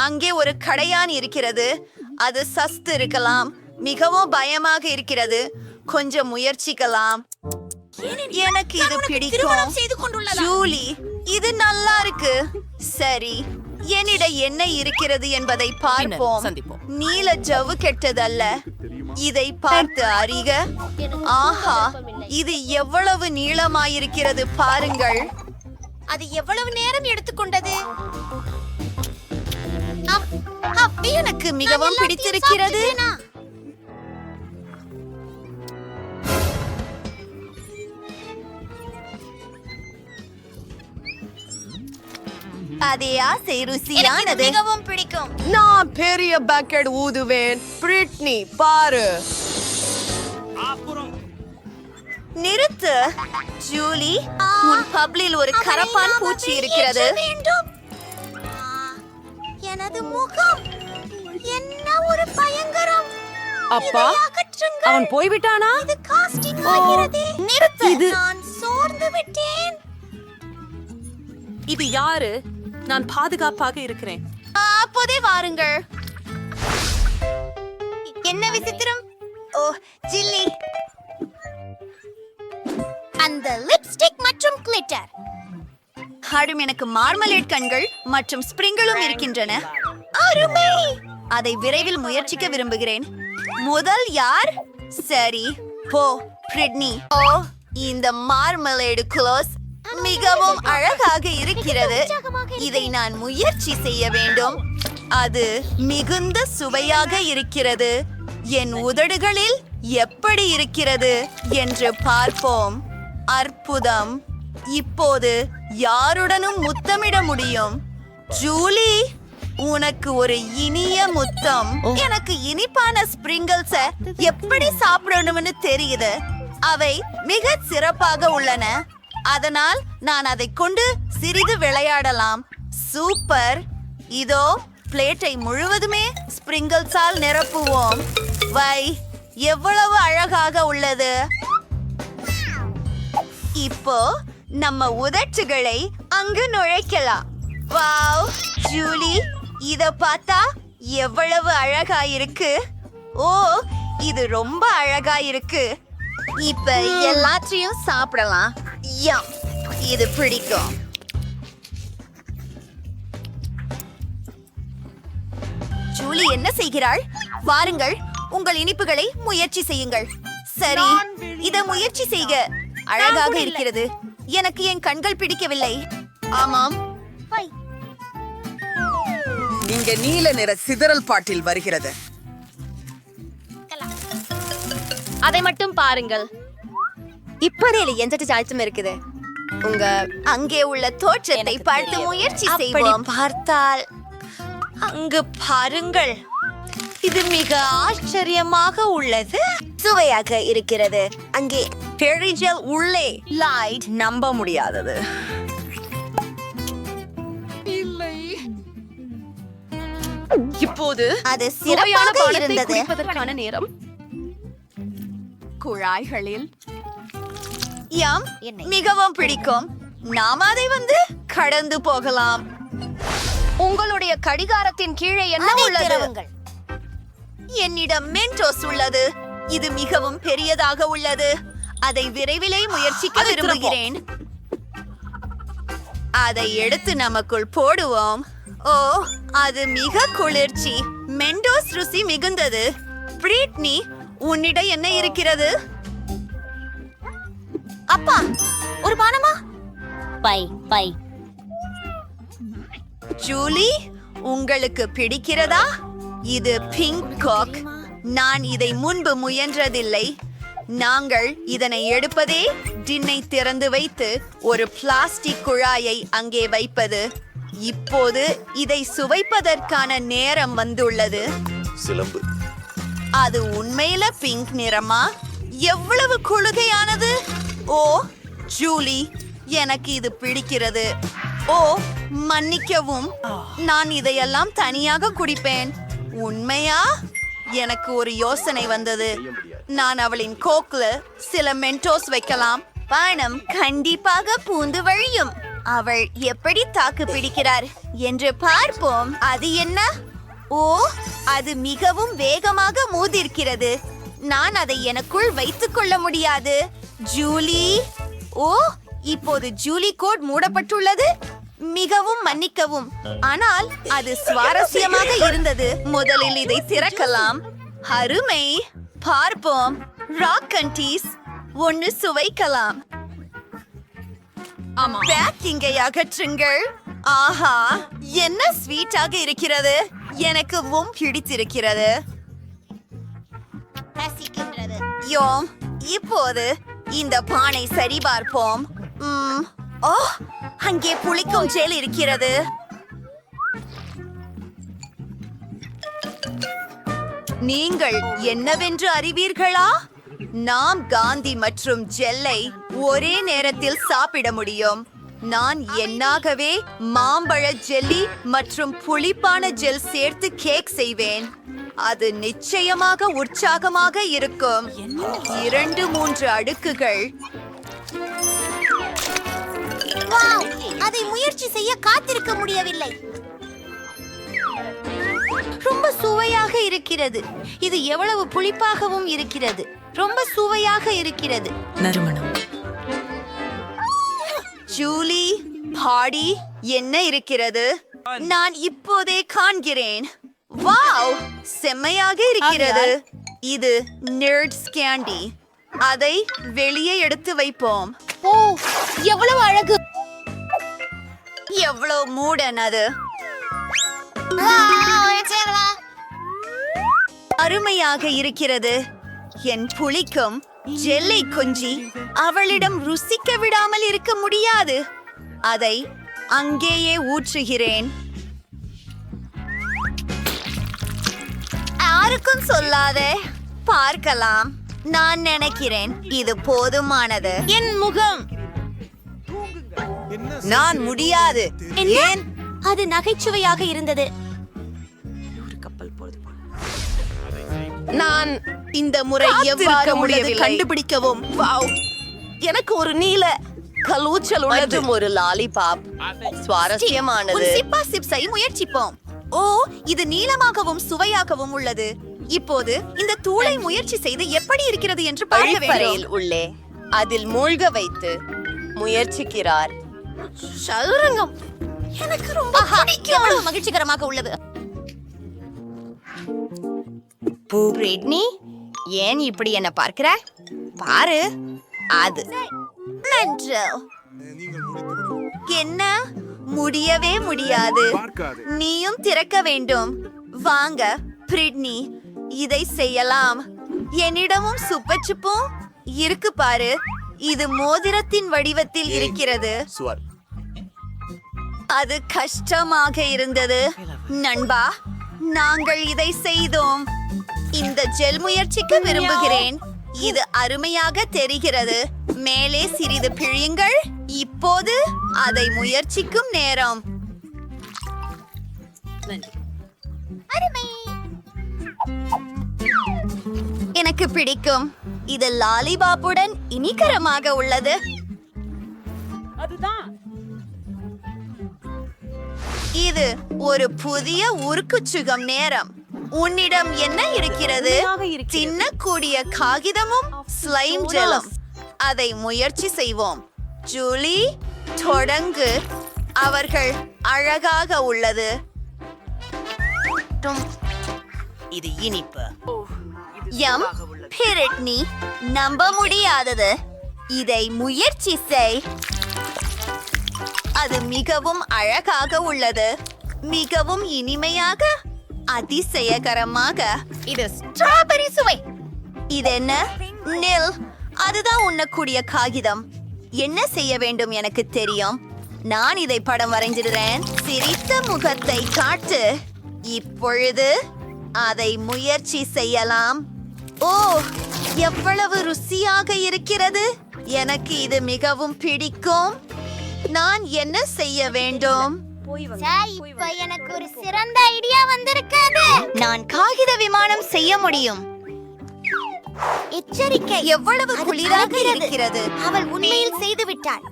அங்கே ஒரு கடையான் இருக்கிறது. அது சஸ்து இருக்கலாம். மிகவும் பயமாக இருக்கிறது. கொஞ்சம் முயற்சிக்கலாம். எனக்கு இது பிடிக்கும். ஜூலி, இது நல்லா இருக்கு. சரி, என்னிடம் என்ன இருக்கிறது என்பதை பார்ப்போம். நீல ஜவ்வு கெட்டதல்ல. இதை பார்த்து அறிக. ஆஹா, இது எவ்வளவு நீளமாயிருக்கிறது பாருங்கள். அது எவ்வளவு நேரம் எடுத்துக்கொண்டது? எனக்கு மிகவும் பிடித்திருக்கிறது. அதே ஆசை ருசியானது. மிகவும் பிடிக்கும். நான் பெரிய பக்கெட் ஊதுவேன். பிரிட்னி, பாரு. நிறுத்து ஜூலி. உன் பப்ளில் ஒரு கரப்பான் பூச்சி இருக்கிறது. எனது முகம் என்ன ஒரு பயங்கரம். அப்பா, அவன் போய்விட்டானா? இது காஸ்டிங் ஆகிறது. நிறுத்து. நான் சோர்ந்து விட்டேன். இது யாரு? நான் பாதுகாப்பாக இருக்கிறேன். அப்போதே வாருங்கள். என்ன விசித்திரம். ஓ ஜில்லி, அந்த லிப்ஸ்டிக் மற்றும் கிளிட்டர். ஹரும், எனக்கு மார்மலேட் கண்கள் மற்றும் ஸ்பிரிங்களும் இருக்கின்றன. அருமை! அதை விரைவில் முயற்சிக்க விரும்புகிறேன். முதல் யார்? சரி, போ பிரிட்னி. ஓ, இந்த மார்மலேடு க்ளோஸ் மிகவும் அழகாக இருக்கிறது. இதை நான் முயற்சி செய்ய வேண்டும். அது மிகுந்த சுவையாக இருக்கிறது. என் உதடுகளில் எப்படி இருக்கிறது என்று பார்ப்போம். அற்புதம்! இப்போது யாருடனும் முத்தமிட முடியும். ஜூலி, உனக்கு ஒரு இனிய முத்தம். எனக்கு இனிப்பான ஸ்பிரிங்கிள்ஸ எப்படி சாப்பிடணும்னு தெரியுது. அவை மிக சிறப்பாக உள்ளன. அதனால் நான் அதை கொண்டு சிறிது விளையாடலாம். சூப்பர்! இதோ பிளேட்டை முழுவதுமே ஸ்பிரிங்கிள்ஸால் நிரப்புவோம். வை, எவ்வளவு அழகாக உள்ளது. இப்போ நம்ம உதட்டுகளை அங்கு நுழைக்கலாம். வாவ் ஜூலி, இத பார்த்தா எவ்வளவு அழகா இருக்கு. ஓ, இது ரொம்ப அழகா இருக்கு. இப்ப எல்லாத்தையும் சாப்பிடலாம். யம், இது பிடிக்கும். ஜூலி என்ன செய்கிறாள்? வாருங்கள், உங்கள் இனிப்புகளை முயற்சி செய்யுங்கள். சரி, இத முயற்சி செய்க. அழகாக இருக்கிறது. எனக்கு என் கண்கள் பிடிக்கவில்லை. ஆமாம், இங்க நீல நிற சிதறல் பாட்டில் வருகிறது. அதை மட்டும் பாருங்கள். இப்படியில எந்த சாய்ச்சும் இருக்குது. உங்க அங்கே உள்ள தோற்றத்தை பார்த்து முயற்சி செய்வோம். பார்த்தால் அங்கு பாருங்கள், இது மிக ஆச்சரியமாக உள்ளது. சுவையாக இருக்கிறது. அங்கே பெரிஜல் உள்ளே லைட் நம்ப முடியாதது. இப்போது அது சுவையான சிறப்பாக பானத்தை இருந்தது. குடிப்பதற்கான நேரம். குழாய்களில் யாம் மிகவும் பிடிக்கும். நாம் அதை கடந்து போகலாம். உங்களுடைய கடிகாரத்தின் கீழே என்ன அதை உள்ளது? திறவுங்கள். என்னிடம் மென்டோஸ் உள்ளது. இது மிகவும் பெரியதாக உள்ளது. அதை விரைவிலே முயற்சிக்க விரும்புகிறேன். அதை எடுத்து நமக்குள் போடுவோம். ஓ, அது மிக குளிர்ச்சி. மென்டோஸ் ருசி மிகுந்தது. பிரிட்னி, உன்னிடம் என்ன இருக்கிறது? அப்பா, ஒரு பானமா? By by. ஜூலி, உங்களுக்கு பிடிக்கிறதா? இது பிங்க் காக். நான் இதை முன்பு முயன்றதில்லை. நாங்கள் இதனை எடுப்பதே டின்னை திறந்து வைத்து ஒரு பிளாஸ்டிக் குழாயை அங்கே வைப்பது. இப்போது இதை சுவைப்பதற்கான நேரம் வந்துள்ளது. சிலம்பு. அது உண்மையில பிங்க் நிறமா? எவ்வளவு குளுகையானது! ஓ ஜூலி, எனக்கு இது பிடிக்கிறது. ஓ மன்னிக்கவும், நான் இதையெல்லாம் தனியாக குடிப்பேன். உண்மையா? எனக்கு ஒரு யோசனை வந்தது. நான் அவளின் கோக்ல சில மென்டோஸ் வைக்கலாம். பணம் கண்டிப்பாக பூந்து வழியும். அவள் எப்படி தாக்கு பிடிக்கிறார் என்று பார்ப்போம். அது என்ன? ஓ, அது மிகவும் வேகமாக மோதிருக்கிறது. நான் அதை எனக்குள் வைத்துக் கொள்ள முடியாது. ஜூலி, ஓ, இப்போது ஜூலி கோட் மூடப்பட்டுள்ளது. மிகவும் மன்னிக்கவும், ஆனால் அது சுவாரஸ்யமாக இருந்தது. முதலில் இதை திறக்கலாம். அருமை, பார்ப்போம். ராக் கண்டீஸ் ஒன்று சுவைக்கலாம். பேக்கிங்கை அகற்றுங்கள். ஆஹா, என்ன ஸ்வீட்டாக இருக்கிறது. எனக்கும் பிடித்திருக்கிறது. யோம், இப்போது இந்த பானை சரிபார்ப்போம். ஓ, அங்கே புளிக்கும் ஜெல் இருக்கிறது. நீங்கள் என்னவென்று அறிவீர்களா? நாம் காந்தி மற்றும் ஜெல்லை ஒரே நேரத்தில் சாப்பிட முடியும். நான் என்னாகவே மாம்பழ ஜெல்லி மற்றும் புளிப்பான ஜெல் சேர்த்து கேக் செய்வேன். அது நிச்சயமாக உற்சாகமாக இருக்கும். 2-3 அடுக்குகள். வாவ், அதை முயற்சி செய்ய காத்திருக்க முடியவில்லை. ரொம்ப சுவையாக இருக்கிறது. இது எவ்வளவு புளிப்பாகவும் இருக்கிறது. ரொம்ப சுவையாக இருக்கிறது. நறுமணம். ஜூலி, பாடி, என்ன இருக்கிறது? நான் இப்போதே காண்கிறேன். வாவ், செம்மையாக இருக்கிறது. இது நெர்ட்ஸ் கேண்டி. அதை வெளியே எடுத்து வைப்போம். ஓ, எவ்வளவு அழகு! எவ்வளவு மூடன் அது. அருமையாக இருக்கிறது. என் புளிக்கும் ஜெல்லை கொஞ்சி அவளிடம் ருசிக்க விடாமல் இருக்க முடியாது. அதை அங்கேயே ஊற்றுகிறேன். யாருக்கும் சொல்லாதே. பார்க்கலாம். நான் நினைக்கிறேன் இது போதுமானது. என் முகம். நான் முடியாது. ஏன்? அது நகைச்சுவையாக இருந்தது. நான் இந்த முறை எவ்வாறு உள்ளது கண்டுபிடிக்கவும். வாவ், எனக்கு ஒரு நீல கலூச்சல் உள்ளது. ஒரு லாலிபாப் சுவாரஸ்யமானது. உன் சிப்பா சிப்ஸை முயற்சிப்போம். ஓ, இது நீளமாகவும் சுவையாகவும் உள்ளது. இப்போது இந்த தூளை முயற்சி செய்து எப்படி இருக்கிறது என்று பார்க்க வேண்டும். உள்ளே அதில் மூழ்க வைத்து முயற்சிக்கிறார். சதுரங்கம் எனக்கு ரொம்ப பிடிக்கும். எவ்வளவு மகிழ்ச்சிகரமாக உள்ளது. பிரிட்னி, ஏன் இப்படி என்ன பார்க்கிற? பாரு, அது நன்று. என்ன? முடியவே முடியாது. நீயும் திறக்க வேண்டும். வாங்க பிரிட்னி, இதை செய்யலாம். என்னிடமும் சுப்பச்சுப்பும் இருக்கு பாரு. இது மோதிரத்தின் வடிவத்தில் இருக்கிறது. அது கஷ்டமாக இருந்தது நண்பா. நாங்கள் இதை செய்தோம். இந்த ஜெல் முயற்சிக்க விரும்புகிறேன். இது அருமையாக தெரிகிறது. மேலே சிறிது பிழியுங்கள். இப்போது அதை முயற்சிக்கும் நேரம். எனக்கு பிடிக்கும். இது லாலிபாப்புடன் இனிகரமாக உள்ளது. இது ஒரு புதிய உருக்குச்சுகம் நேரம். உன்னிடம் என்ன இருக்கிறது? தின்னக்கூடிய காகிதமும் ஸ்லைம் ஜெலும். அதை முயற்சி செய்வோம். ஜூலி, தொடங்கு. அவர்கள் அழகாக உள்ளது. இது இனிப்பு. எம் பிரிட்னி, நம்ப முடியாதது. இதை முயற்சி செய். அது மிகவும் அழகாக உள்ளது. மிகவும் இனிமையாக, அதிசயகரமாக. இது ஸ்ட்ராபெரி சுவை. இது என்ன? நில், அதுதான் உண்ணக்கூடிய காகிதம். என்ன செய்ய வேண்டும் எனக்கு தெரியும். நான் இதை படம் வரைஞ்சிடுறேன். சிரித்த முகத்தை காட்டு. இப்பொழுது அதை முயற்சி செய்யலாம். ஓ, எவ்வளவு ருசியாக இருக்கிறது. எனக்கு இது மிகவும் பிடிக்கும். நான் என்ன செய்ய வேண்டும்? இப்ப எனக்கு ஒரு சிறந்த ஐடியா வந்திருக்காது. நான் காகித விமானம் செய்ய முடியும். எச்சரிக்கை, எவ்வளவு குளிராக இருக்கிறது. அவள் உண்மையில் செய்து விட்டாள்.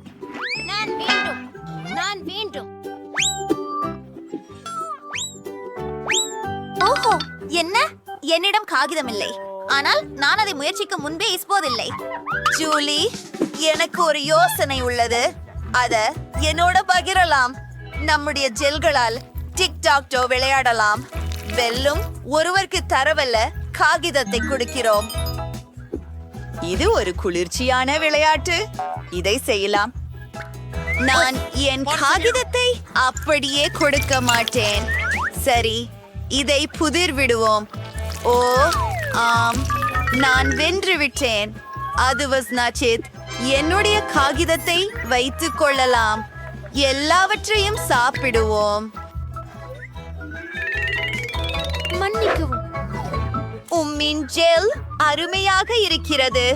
நான் வேண்டும். ஓஹோ, என்ன? என்னிடம் காகிதம் இல்லை. ஆனால் நான் அதை முயற்சிக்க முன்பே இப்போதில்லை. ஜூலி, எனக்கு ஒரு யோசனை உள்ளது. அத என்னோட பகிரலாம். நம்முடைய ஜெல்களால் டிக்டாக்டோ விளையாடலாம். வெல்லும் ஒருவருக்கு தரவல்ல காகிதத்தை கொடுக்கிறோம். இது ஒரு குளிர்ச்சியான விளையாட்டு. இதை செய்யலாம். நான் என் காகிதத்தை அப்படியே கொடுக்க மாட்டேன். சரி, இதை புதிர் விடுவோம். ஓ ஆம், நான் வென்று விட்டேன். அது வஸ்னாச்சித். என்னுடைய காகிதத்தை வைத்துக் கொள்ளலாம். எல்லாவற்றையும் சாப்பிடுவோம். மன்னிக்கவும். உம்மின் ஜெல் அருமையாக இருக்கிறது.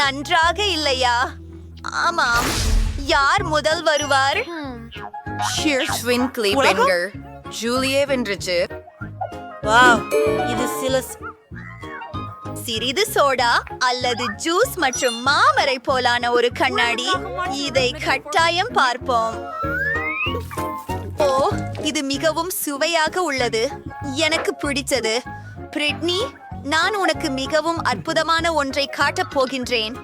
நன்றாக இல்லையா? ஆமாம். யார் முதல் வருவார்? ஜூலியே வென்றுச்சு. இது சிறிது சோடா அல்லது ஜூஸ் மற்றும் மாமரை போலான ஒரு கண்ணாடி. இதை கட்டாயம் பார்ப்போம். ஓ, இது மிகவும் சுவையாக உள்ளது. எனக்கு பிடித்தது. பிரிட்னி, நான் உனக்கு மிகவும் அற்புதமான ஒன்றை காட்டப் போகின்றேன்.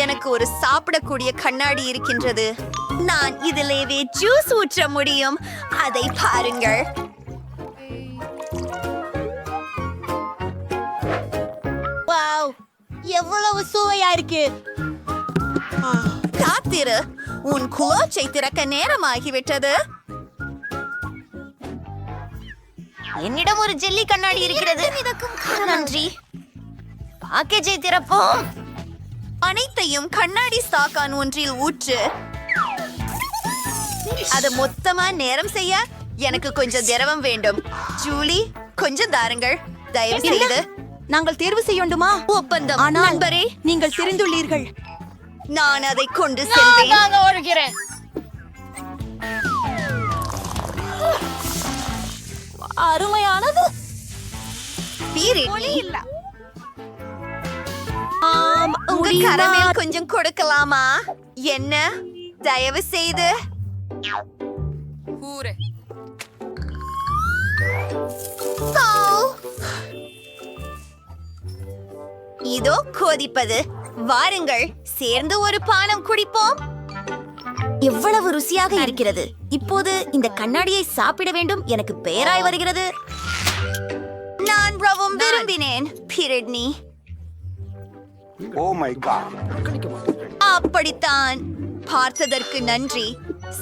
எனக்கு ஒரு சாப்பிடக்கூடிய கண்ணாடி இருக்கின்றது. நான் இதிலேயே ஜூஸ் ஊற்ற முடியும். அதை பாருங்கள். வாவ், எவ்வளவு சுவையா இருக்கு. காத்திரு, உன் குளோச்சை திறக்க நேரமாகிவிட்டது. என்னிடம் ஒரு ஜெல்லி கண்ணாடி இருக்கிறது. நன்றி. பாக்கேஜை திறப்போம். அனைத்தையும் கண்ணாடி ஸ்டாக்கான் ஒன்றில் ஊற்று. அது மொத்தமா நேரம் செய்ய எனக்கு கொஞ்சம் திரவம் வேண்டும். ஜூலி, கொஞ்சம் தாருங்கள் தயவு செய்து. நாங்கள் தேர்வு செய்யண்டுமா? ஒப்பந்தம். நண்பரே, நீங்கள் தெரிந்துள்ளீர்கள். நான் அதை கொண்டு செல்வேன். அருமையானது. உங்க கரமேல் கொஞ்சம் கொடுக்கலாமா? என்ன, தயவு செய்து. இதோ கொதிப்பது. வாருங்கள், சேர்ந்து ஒரு பானம் குடிப்போம். எவ்வளவு ருசியாக இருக்கிறது. இப்போது இந்த கண்ணாடியை சாப்பிட வேண்டும். எனக்கு பெயராய் வருகிறது. நான் ரொம்பவும் விரும்பினேன். பிரிட்னி, அப்படித்தான். பார்த்ததற்கு நன்றி.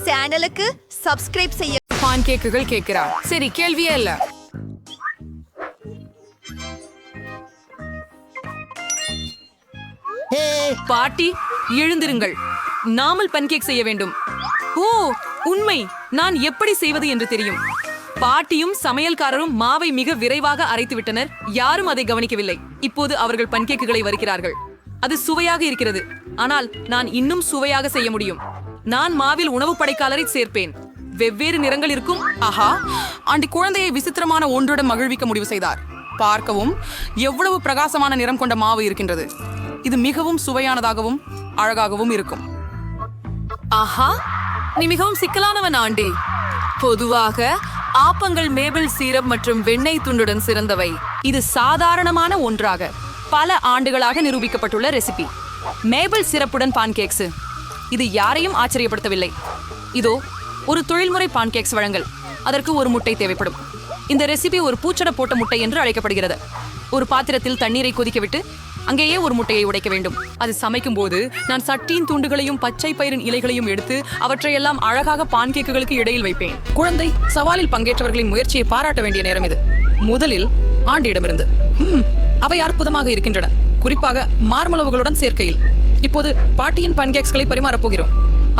சேனலுக்கு சப்ஸ்கிரைப் செய்ய. பான் கேக்குகள் கேட்கிறா. சரி, கேள்வியே இல்ல. பாட்டி, எழுந்திருங்கள். நாமல் பன்கேக் செய்ய வேண்டும். ஓ, உண்மை. நான் எப்படி செய்வது என்று தெரியும். பாட்டியும் சமையல்காரரும் மாவை மிக விரைவாக அரைத்து விட்டனர். யாரும் அதை கவனிக்கவில்லை. இப்போது அவர்கள் பன்கேக்குகளை வறுக்கிறார்கள். அது சுவையாக இருக்கிறது. ஆனால் நான் இன்னும் சுவையாக செய்ய முடியும். நான் மாவில் உணவு படைக்காலரை சேர்ப்பேன். வெவ்வேறு நிறங்கள் இருக்கும். ஆஹா, ஆண்டி குழந்தையை விசித்திரமான ஒன்றுடன் மகிழ்விக்க முடிவு செய்தார். பார்க்கவும் எவ்வளவு பிரகாசமான நிறம் கொண்ட மாவு இருக்கின்றது. இது மிகவும் சுவையானதாகவும் அழகாகவும் இருக்கும். ஆஹா, நீ மிகவும் சிக்கலானவன் ஆண்டி. பொதுவாக ஆப்பங்கள் மேபிள் சீரப் மற்றும் வெண்ணெய் துண்டுடன் சிறந்தவை. இது சாதாரணமான ஒன்றாக பல ஆண்டுகளாக நிரூபிக்கப்பட்டுள்ள ரெசிபி. மேபிள் சிரப்புடன் பான்கேக்ஸ். இது யாரையும் ஆச்சரியப்படுத்தவில்லை. இதோ ஒரு தொழில்முறை பான்கேக்ஸ் வழங்கல். அதற்கு ஒரு முட்டை தேவைப்படும். இந்த ரெசிபி ஒரு பூச்சட போட்ட முட்டை என்று அழைக்கப்படுகிறது. ஒரு பாத்திரத்தில் தண்ணீரை கொதிக்கவிட்டு அங்கேயே ஒரு முட்டையை உடைக்க வேண்டும். அது சமைக்கும் போது நான் சட்டியின் துண்டுகளையும் பச்சை பயிரின் இலைகளையும் எடுத்து அவற்றையெல்லாம் அழகாக பான்கேக்குகளுக்கு இடையில் வைப்பேன். குழந்தை சவாலில் பங்கேற்றவர்களின் முயற்சியை பாராட்ட வேண்டிய நேரம் இது. முதலில் ஆண்டியிடமிருந்து. அவை அற்புதமாக இருக்கின்றன, குறிப்பாக மார்மளவுகளுடன் சேர்க்கையில். இப்போது பாட்டியின் பான்கேக்ஸ்களை பரிமாறப் போகிறோம்.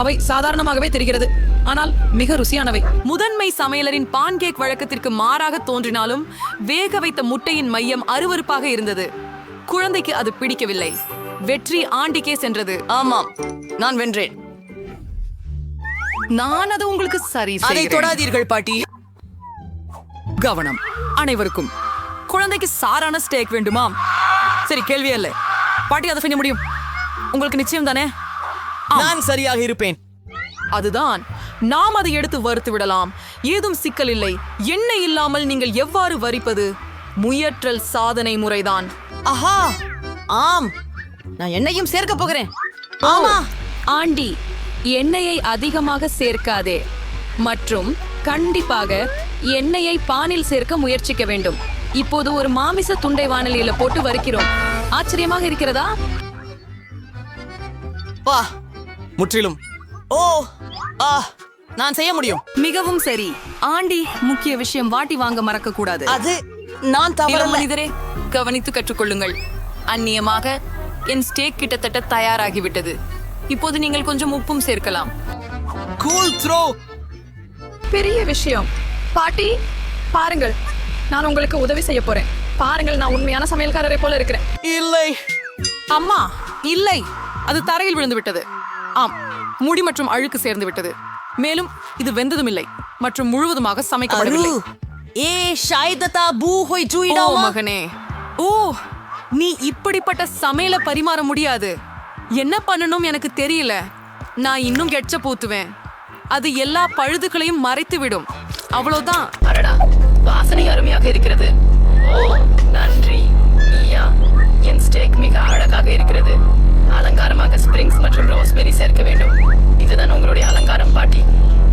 அவை சாதாரணமாகவே தெரிகிறது, ஆனால் மிக ருசியானவை. முதன்மை சமையலரின் பான்கேக் வழக்கத்திற்கு மாறாக தோன்றினாலும் வேக வைத்த முட்டையின் மையம் அருவருப்பாக இருந்தது. குழந்தைக்கு அது பிடிக்கவில்லை. வெற்றி ஆண்டிக்கே சென்றது. ஆமாம், நான் வென்றேன். நான் அது உங்களுக்கு சரி அதை செய்கிறேன். தொடாதீர்கள் பாட்டி. கவனம் அனைவருக்கும். குழந்தைக்கு சாரான ஸ்டேக் வேண்டுமாம். சரி, கேள்வியே இல்லை. பாட்டி அதை செய்ய முடியும். உங்களுக்கு நிச்சயம் தானே? நான் சரியாக இருப்பேன். அதுதான், நாம் அதை எடுத்து வறுத்து விடலாம். ஏதும் சிக்கல் இல்லை. எண்ணெய் இல்லாமல் நீங்கள் எவ்வாறு வரிப்பது? முயற்றல் சாதனை முறைதான். ஆஹா, ஆம், நான் எண்ணெயும் சேர்க்க போகிறேன். ஆமா ஆண்டி, எண்ணெயை அதிகமாக சேர்க்காதே. மற்றும் கண்டிப்பாக எண்ணெயை பானில் சேர்க்க முயற்சிக்க வேண்டும். இப்போது ஒரு மாமிச துண்டை வாணலியில போட்டு வறுக்கிறோம். ஆச்சரியமாக இருக்கிறதா? வா, முற்றிலும். ஓ, நான் செய்ய முடியும். மிகவும் சரி ஆண்டி. முக்கிய விஷயம், வாட்டி வாங்க மறக்க கூடாது. அது நான் தவறு மனிதரே, கவனித்து கற்றுக்கொள்ளுங்கள். அந்நியமாக என் ஸ்டேக் கிட்டத்தட்ட தயாராகிவிட்டது. இப்போது நீங்கள் கொஞ்சம் உப்பும் சேர்க்கலாம். Cool throw. பெரிய விஷயம். பாட்டி, பாருங்கள், நான் உங்களுக்கு உதவி செய்ய போறேன். பாருங்கள், நான் உண்மையான சமையல்காரரை போல இருக்கிறேன். இல்லை அம்மா, இல்லை, அது தரையில் விழுந்து விட்டது. ஆம், முடி மற்றும் அழுக்கு சேர்ந்து விட்டது. மேலும் இது வெந்ததும் இல்லை மற்றும் முழுவதுமாக சமைக்கப்படவில்லை. ஓ மகனே, ஓ, நீ இப்படிப்பட்ட சமையலை பரிமாற முடியாது. என்ன பண்ணணும் எனக்கு தெரியல. நான் இன்னும் கெட்சப் ஊத்துவேன். அது எல்லா பழுதுகளையும் மறைத்து விடும். அவ்வளவுதான். வாசனை அருமையாக இருக்கிறது. ஓ, நான் இருக்கிறது. அலங்காரமாக ஸ்பிரிங்ஸ் மற்றும் ரோஸ்பெரி சேர்க்க வேண்டும். இதுதான் உங்களுடைய அலங்காரம் பாட்டி.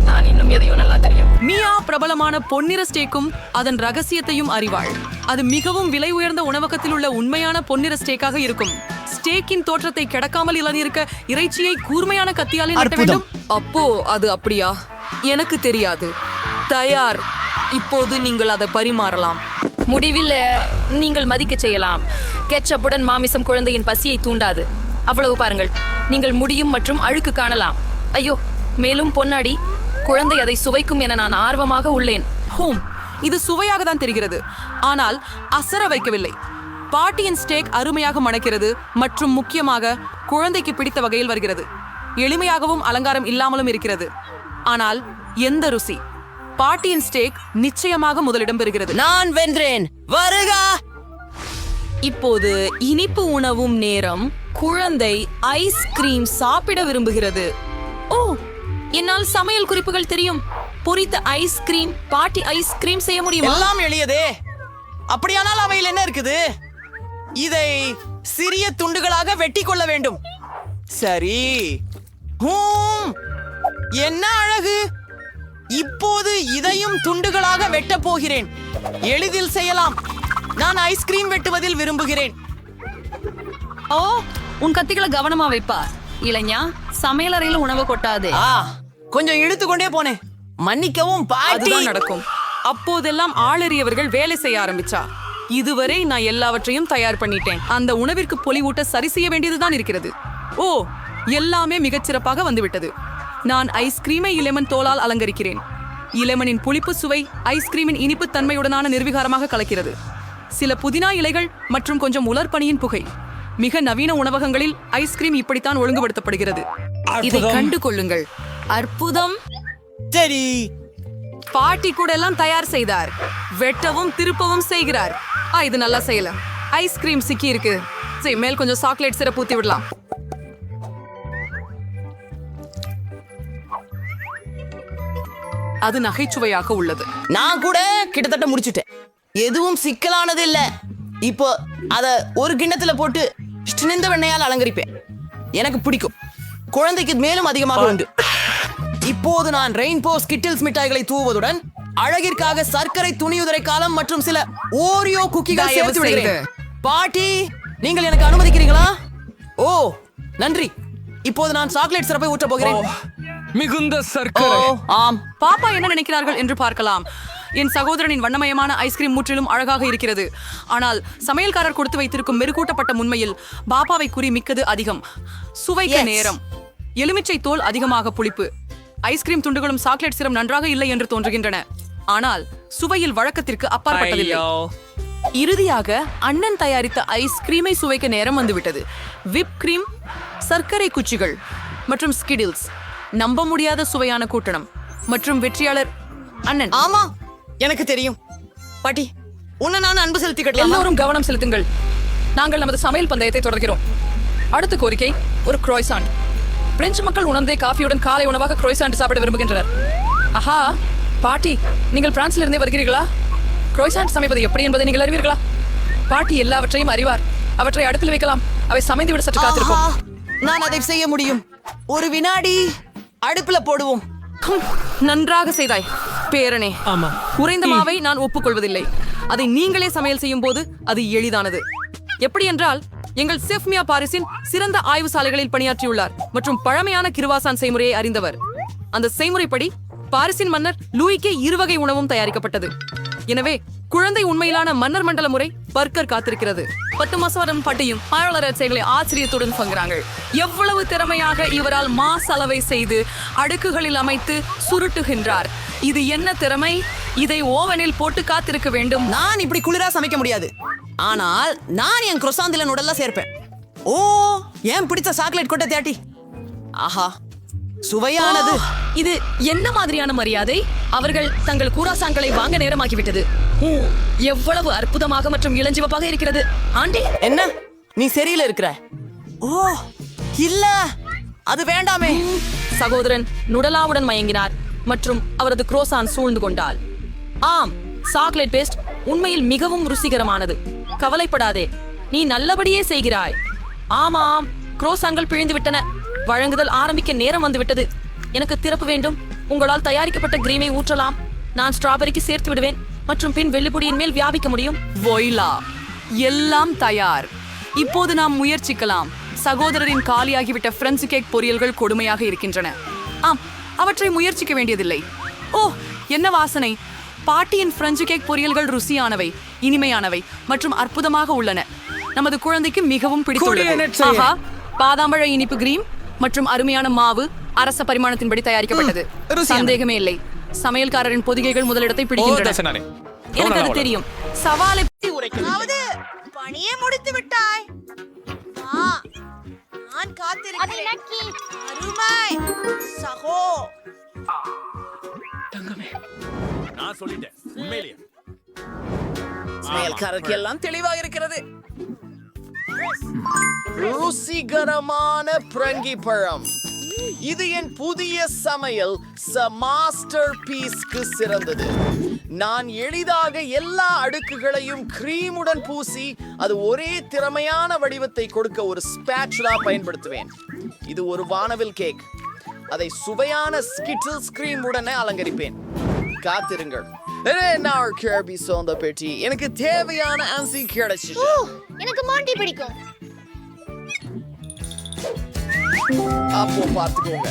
நான் இன்னும் எதையும் நல்லா தெரியும். மியா பிரபலமான பொன்னிற ஸ்டேக்கும் அதன் ரகசியத்தையும் அறிவாள். அது மிகவும் விலை உயர்ந்த உணவகத்தில் உள்ள உண்மையான பொன்னிற ஸ்டேக்காக இருக்கும். ஸ்டேக்கின் தோற்றத்தை கிடக்காமல் இளநீருக்க இறைச்சியை கூர்மையான கத்தியாலே நட்ட வேண்டும். அப்போ அது அப்படியா? எனக்கு தெரியாது. தயார். இப்போது நீங்கள் அதை பரிமாறலாம். முடிவில் நீங்கள் மதிக்க செய்யலாம். கெச்சப்புடன் மாமிசம் குழந்தையின் பசியை தூண்டாது. அவ்வளவு பாருங்கள். நீங்கள் முடியும் மற்றும் அழுக்கு காணலாம். ஐயோ, மேலும் பொன்னாடி குழந்தை அதை சுவைக்கும் என நான் ஆர்வமாக உள்ளேன். ஹோம், இது சுவையாக தான் தெரிகிறது, ஆனால் அசர வைக்கவில்லை. பாட்டியின் ஸ்டேக் அருமையாக மணக்கிறது மற்றும் முக்கியமாக குழந்தைக்கு பிடித்த வகையில் வருகிறது. எளிமையாகவும் அலங்காரம் இல்லாமலும் இருக்கிறது, ஆனால் எந்த ருசி! பாட்டியின் ஸ்டேக் நிச்சயமாக முதலிடம் பெறுகிறது. நான் வென்றேன். வருக. இப்போது இனிப்பு உணவும் நேரம். குழந்தை ஐஸ்கிரீம் சாப்பிட விரும்புகிறது. ஓ, என்னால் சமையல் குறிப்புகள் தெரியும். பொரித்த ஐஸ்கிரீம், பாட்டி ஐஸ்கிரீம் செய்ய முடியுமா? எல்லாம் எளியதே. அப்படியானால் அவையில் என்ன இருக்குது? இதை சிறிய துண்டுகளாக வெட்டி கொள்ள வேண்டும். சரி. என்ன அழகு! இப்போது இதையும் துண்டுகளாக வெட்டப் போகிறேன். எளிதில் செய்யலாம். நான் ஐஸ்கிரீம் வெட்டுவதில் விரும்புகிறேன். ஓ, உன் கத்திகளை கவனமா வைப்பா. இளைஞா, சமையலறையில உணவு கொட்டாதே. கொஞ்சம் இழுத்துக்கொண்டே போனேன். மன்னிக்கவும் பாட்டி. அதுதான் நடக்கும். அப்போதெல்லாம் ஆளறியவர்கள் வேலை செய்ய ஆரம்பிச்சா. இதுவரை நான் எல்லாவற்றையும் தயார் பண்ணிட்டேன். அந்த உணவிற்கு பொலிவூட்ட சரி செய்ய வேண்டியதுதான் இருக்கிறது. ஓ, எல்லாமே மிகச்சிறப்பாக வந்துவிட்டது. நான் ஐஸ்கிரீமை இலெமன் தோலால் அலங்கரிக்கிறேன். இலெமனின் புளிப்பு சுவை ஐஸ்கிரீமின் இனிப்பு தன்மையுடனான நிர்விகாரமாக கலக்கிறது. சில புதினா இலைகள் மற்றும் கொஞ்சம் உலர்பனியின் புகை. மிக நவீன உணவகங்களில் ஐஸ்கிரீம் இப்படித்தான் ஒழுங்குபடுத்தப்படுகிறது. இதை கண்டு கொள்ளுங்கள். அற்புதம். சரி. பாட்டி கூட எல்லாம் தயார் செய்தார். வெட்டவும் திருப்பவும் செய்கிறார். இது நல்லா செய்யல. ஐஸ்கிரீம் சிக்கி இருக்கு. சரி, மேல் கொஞ்சம் சாக்லேட் சிரப் ஊத்தி விடலாம். அது நகைச்சுவையாக உள்ளது. நான் கூட கிட்டத்தட்ட முடிச்சுட்டேன். எதுவும் சிக்கலானது இல்ல. இப்போ அத ஒரு கிண்ணத்துல போட்டு சினிந்த வெண்ணையால் அலங்கரிப்பேன். எனக்கு பிடிக்கும். குழந்தைக்கு மேலும் அதிகமாக உண்டு. இப்போது நான் ரெயின்போ ஸ்கிட்டில்ஸ் மிட்டாய்களை தூவுவதுடன் அழகிற்காக சர்க்கரை துணியுதிரை காலம் மற்றும் சில ஓரியோ குக்கிகள் சேர்த்து விடுகிறேன். பாட்டி, நீங்கள் எனக்கு அனுமதிக்கிறீங்களா? ஓ, நன்றி. இப்போது நான் சாக்லேட் சிரப்பை ஊற்ற போகிறேன். மிகுந்த சர்க்கரை. ஆம். பாப்பா என்ன நினைக்கிறார்கள் என்று பார்க்கலாம். என் சகோதரனின் வண்ணமயமான ஐஸ்கிரீம் முற்றிலும் அழகாக இருக்கிறது. ஆனால் சமையல்காரர் கொடுத்து வைத்திருக்கும் மெருகூட்டப்பட்ட உண்மையில் பாப்பாவை குறி மிக்கது அதிகம். சுவைக்க நேரம். எலுமிச்சை தோல் அதிகமாக புளிப்பு. ஐஸ்கிரீம் துண்டுகளும் சாக்லேட் சிரம் நன்றாக இல்லை என்று தோன்றுகின்றன. ஆனால் சுவையில் வழக்கத்திற்கு அப்பாற்பட்டதில்லை. இறுதியாக அண்ணன் தயாரித்த ஐஸ்கிரீமை சுவைக்க நேரம் வந்துவிட்டது. விப் கிரீம், சர்க்கரை குச்சிகள் மற்றும் ஸ்கிடில்ஸ். நம்ப முடியாத சுவையான கூட்டணம். மற்றும் வெற்றியாளர் அண்ணன். ஆமா, எனக்கு தெரியும். பாட்டி, உன்னை நான் அன்பு செலுத்தி கட்டலாம். எல்லோரும் கவனம் செலுத்துங்கள். நாங்கள் நமது சமையல் பந்தயத்தை தொடர்கிறோம். அடுத்த கோரிக்கை ஒரு குரோய்சாண்ட். பிரெஞ்சு மக்கள் உணர்ந்தே காஃபியுடன் காலை உணவாக குரோய்சாண்ட் சாப்பிட விரும்புகின்றனர். ஆஹா, பாட்டி, நீங்கள் பிரான்சில் இருந்தே வருகிறீர்களா? குரோய்சாண்ட் சமைப்பது எப்படி என்பதை நீங்கள் அறிவீர்களா? பாட்டி எல்லாவற்றையும் அறிவார். அவற்றை அடுப்பில் வைக்கலாம். அவை சமைந்து விட சற்று காத்திருக்கும். நான் அதை செய்ய முடியும். ஒரு வினாடி. அடுப்புல போடுவோம். நன்றாக செய்தாய் பேரனே. ஆமா. குறைந்த மாவை நான் ஒப்புக்கொள்வதில்லை. அதை நீங்களே சமையல் செய்யும் போது அது எளிதானது. எப்படி என்றால், எங்கள் செஃப் மியா பாரிஸின் சிறந்த ஆய்வு சாலைகளில் பணியாற்றியுள்ளார் மற்றும் பழமையான கிருவாசான் செய்முறையை அறிந்தவர். அந்த செய்முறைப்படி பாரிஸின் மன்னர் லூயிக்கே இருவகை உணவும் தயாரிக்கப்பட்டது. எனவே குழந்தை உண்மையிலான மன்னர் மண்டல முறை பர்கர் காத்திருக்கிறது. 10 மாசம் பட்டியும் ஆய்வாளர்களை ஆச்சரியத்துடன் பங்குறாங்க. எவ்வளவு திறமையாக இவரால் மாசலவை செய்து அடுக்குகளில் அமைத்து சுருட்டுகின்றார். இது என்ன திறமை! இதை ஓவனில் போட்டு காத்திருக்க வேண்டும். நான் இப்படி குளிரா சமைக்க முடியாது. ஆனால் நான் என் குரோசாந்தில நுடல்ல சேர்ப்பேன். ஓ, ஏன் பிடிச்ச சாக்லேட் கொட்ட தேட்டி. ஆஹா, சுவையானது. இது என்ன மாதிரியான மரியாதை? அவர்கள் தங்கள் கூராசான்களை வாங்க நேரமாகிவிட்டது. எவ்வளவு அற்புதமாக மற்றும் இளஞ்சிவப்பாக இருக்கிறது. ஆண்டி, என்ன நீ சரியில்லை இருக்கிற? ஓ இல்ல, அது வேண்டாமே. சகோதரன் நுடலாவுடன் மயங்கினார் மற்றும் அவரது குரோசான் சூழ்ந்து கொண்டாள். ஆம், சாக்லேட் பேஸ்ட் உண்மையில் மிகவும் ருசிகரமானது. கவலைப்படாதே, நீ நல்லபடியே செய்கிறாய். ஆமாம், குரோசான்கள் பிழிந்து விட்டன. வழங்குதல் ஆரம்பிக்க நேரம் வந்து விட்டது. எனக்கு திறப்பு வேண்டும். உங்களால் தயாரிக்கப்பட்ட கிரீமை ஊற்றலாம். நான் ஸ்ட்ராபெரிக்கு சேர்த்து விடுவேன் மற்றும் பின் வெள்ளிப்பொடியின் மேல் வியாபிக்க முடியும். வொய்லா, எல்லாம் தயார். இப்போது நாம் முயற்சிக்கலாம். சகோதரரின் காலியாகிவிட்ட பிரெஞ்சு கேக் பொரியல்கள் கொடுமையாக இருக்கின்றன. ஆம், அவற்றை முயற்சிக்க வேண்டியதில்லை. ஓ, என்ன வாசனை! பாட்டியின் பிரெஞ்சு கேக் பொரியல்கள் ருசியானவை, இனிமையானவை மற்றும் அற்புதமாக உள்ளன. நமது குழந்தைக்கு மிகவும் பிடித்துள்ளது. ஆஹா, பாதாம்பழ இனிப்பு கிரீம் மற்றும் அருமையான மாவு அரச பரிமாணத்தின்படி தயாரிக்கப்பட்டது. சந்தேகமே இல்லை. சமையல்காரரின் பொதிகைகள் முதலிடத்தை பிடிக்கின்றன. எனக்கு அது தெரியும். சவாலை பணியை முடித்து விட்டாய். நான் காத்திருக்கிறேன். அருமை சகோ. நான் சொல்லிட்டேன், உண்மையிலேயே சமையல்காரருக்கு எல்லாம் தெளிவாக இருக்கிறது. ருசிகரமான பிரங்கி பழம். இது என் புதிய சமையல் மாஸ்டர் பீஸ்க்கு சிறந்தது. நான் எளிதாக எல்லா அடுக்குகளையும் கிரீமுடன் பூசி அது ஒரே திறமையான வடிவத்தை கொடுக்க ஒரு ஸ்பேச்சுலா பயன்படுத்துவேன். இது ஒரு வானவில் கேக். அதை சுவையான ஸ்கிட்டில்ஸ் கிரீம் உடனே அலங்கரிப்பேன். காத்திருங்கள். எனக்கு தேவையான அன்சி கிடைச்சிச்சு. எனக்கு மாண்டி பிடிக்கும். அப்போ பார்த்துக்கோங்க.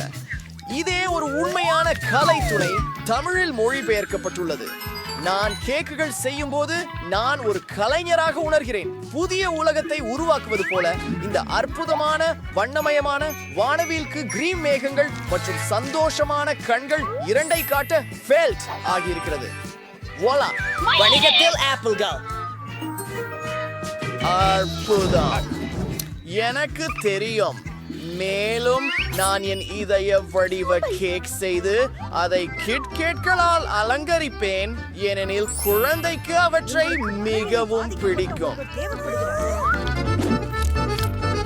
இதே ஒரு உண்மையான கலைத்துறை தமிழில் மொழிபெயர்க்கப்பட்டுள்ளது. நான் கேக்குகள் செய்யும் போது நான் ஒரு கலைஞராக உணர்கிறேன். புதிய உலகத்தை உருவாக்குவது போல இந்த அற்புதமான வண்ணமயமான வானவில்க்கு கிரீம் மேகங்கள் மற்றும் சந்தோஷமான கண்கள் இரண்டை காட்ட ஃபெல்ட் ஆகியிருக்கிறது. வாலா, வணிகத்தில் ஆப்பிள்கள். அற்புதம். எனக்கு தெரியும். மேலும் நான் என் இதய வடிவ கேக் செய்து அதை கிட்கேட்களால் அலங்கரிப்பேன். ஏனெனில் குழந்தைக்கு அவற்றை மிகவும் பிடிக்கும்.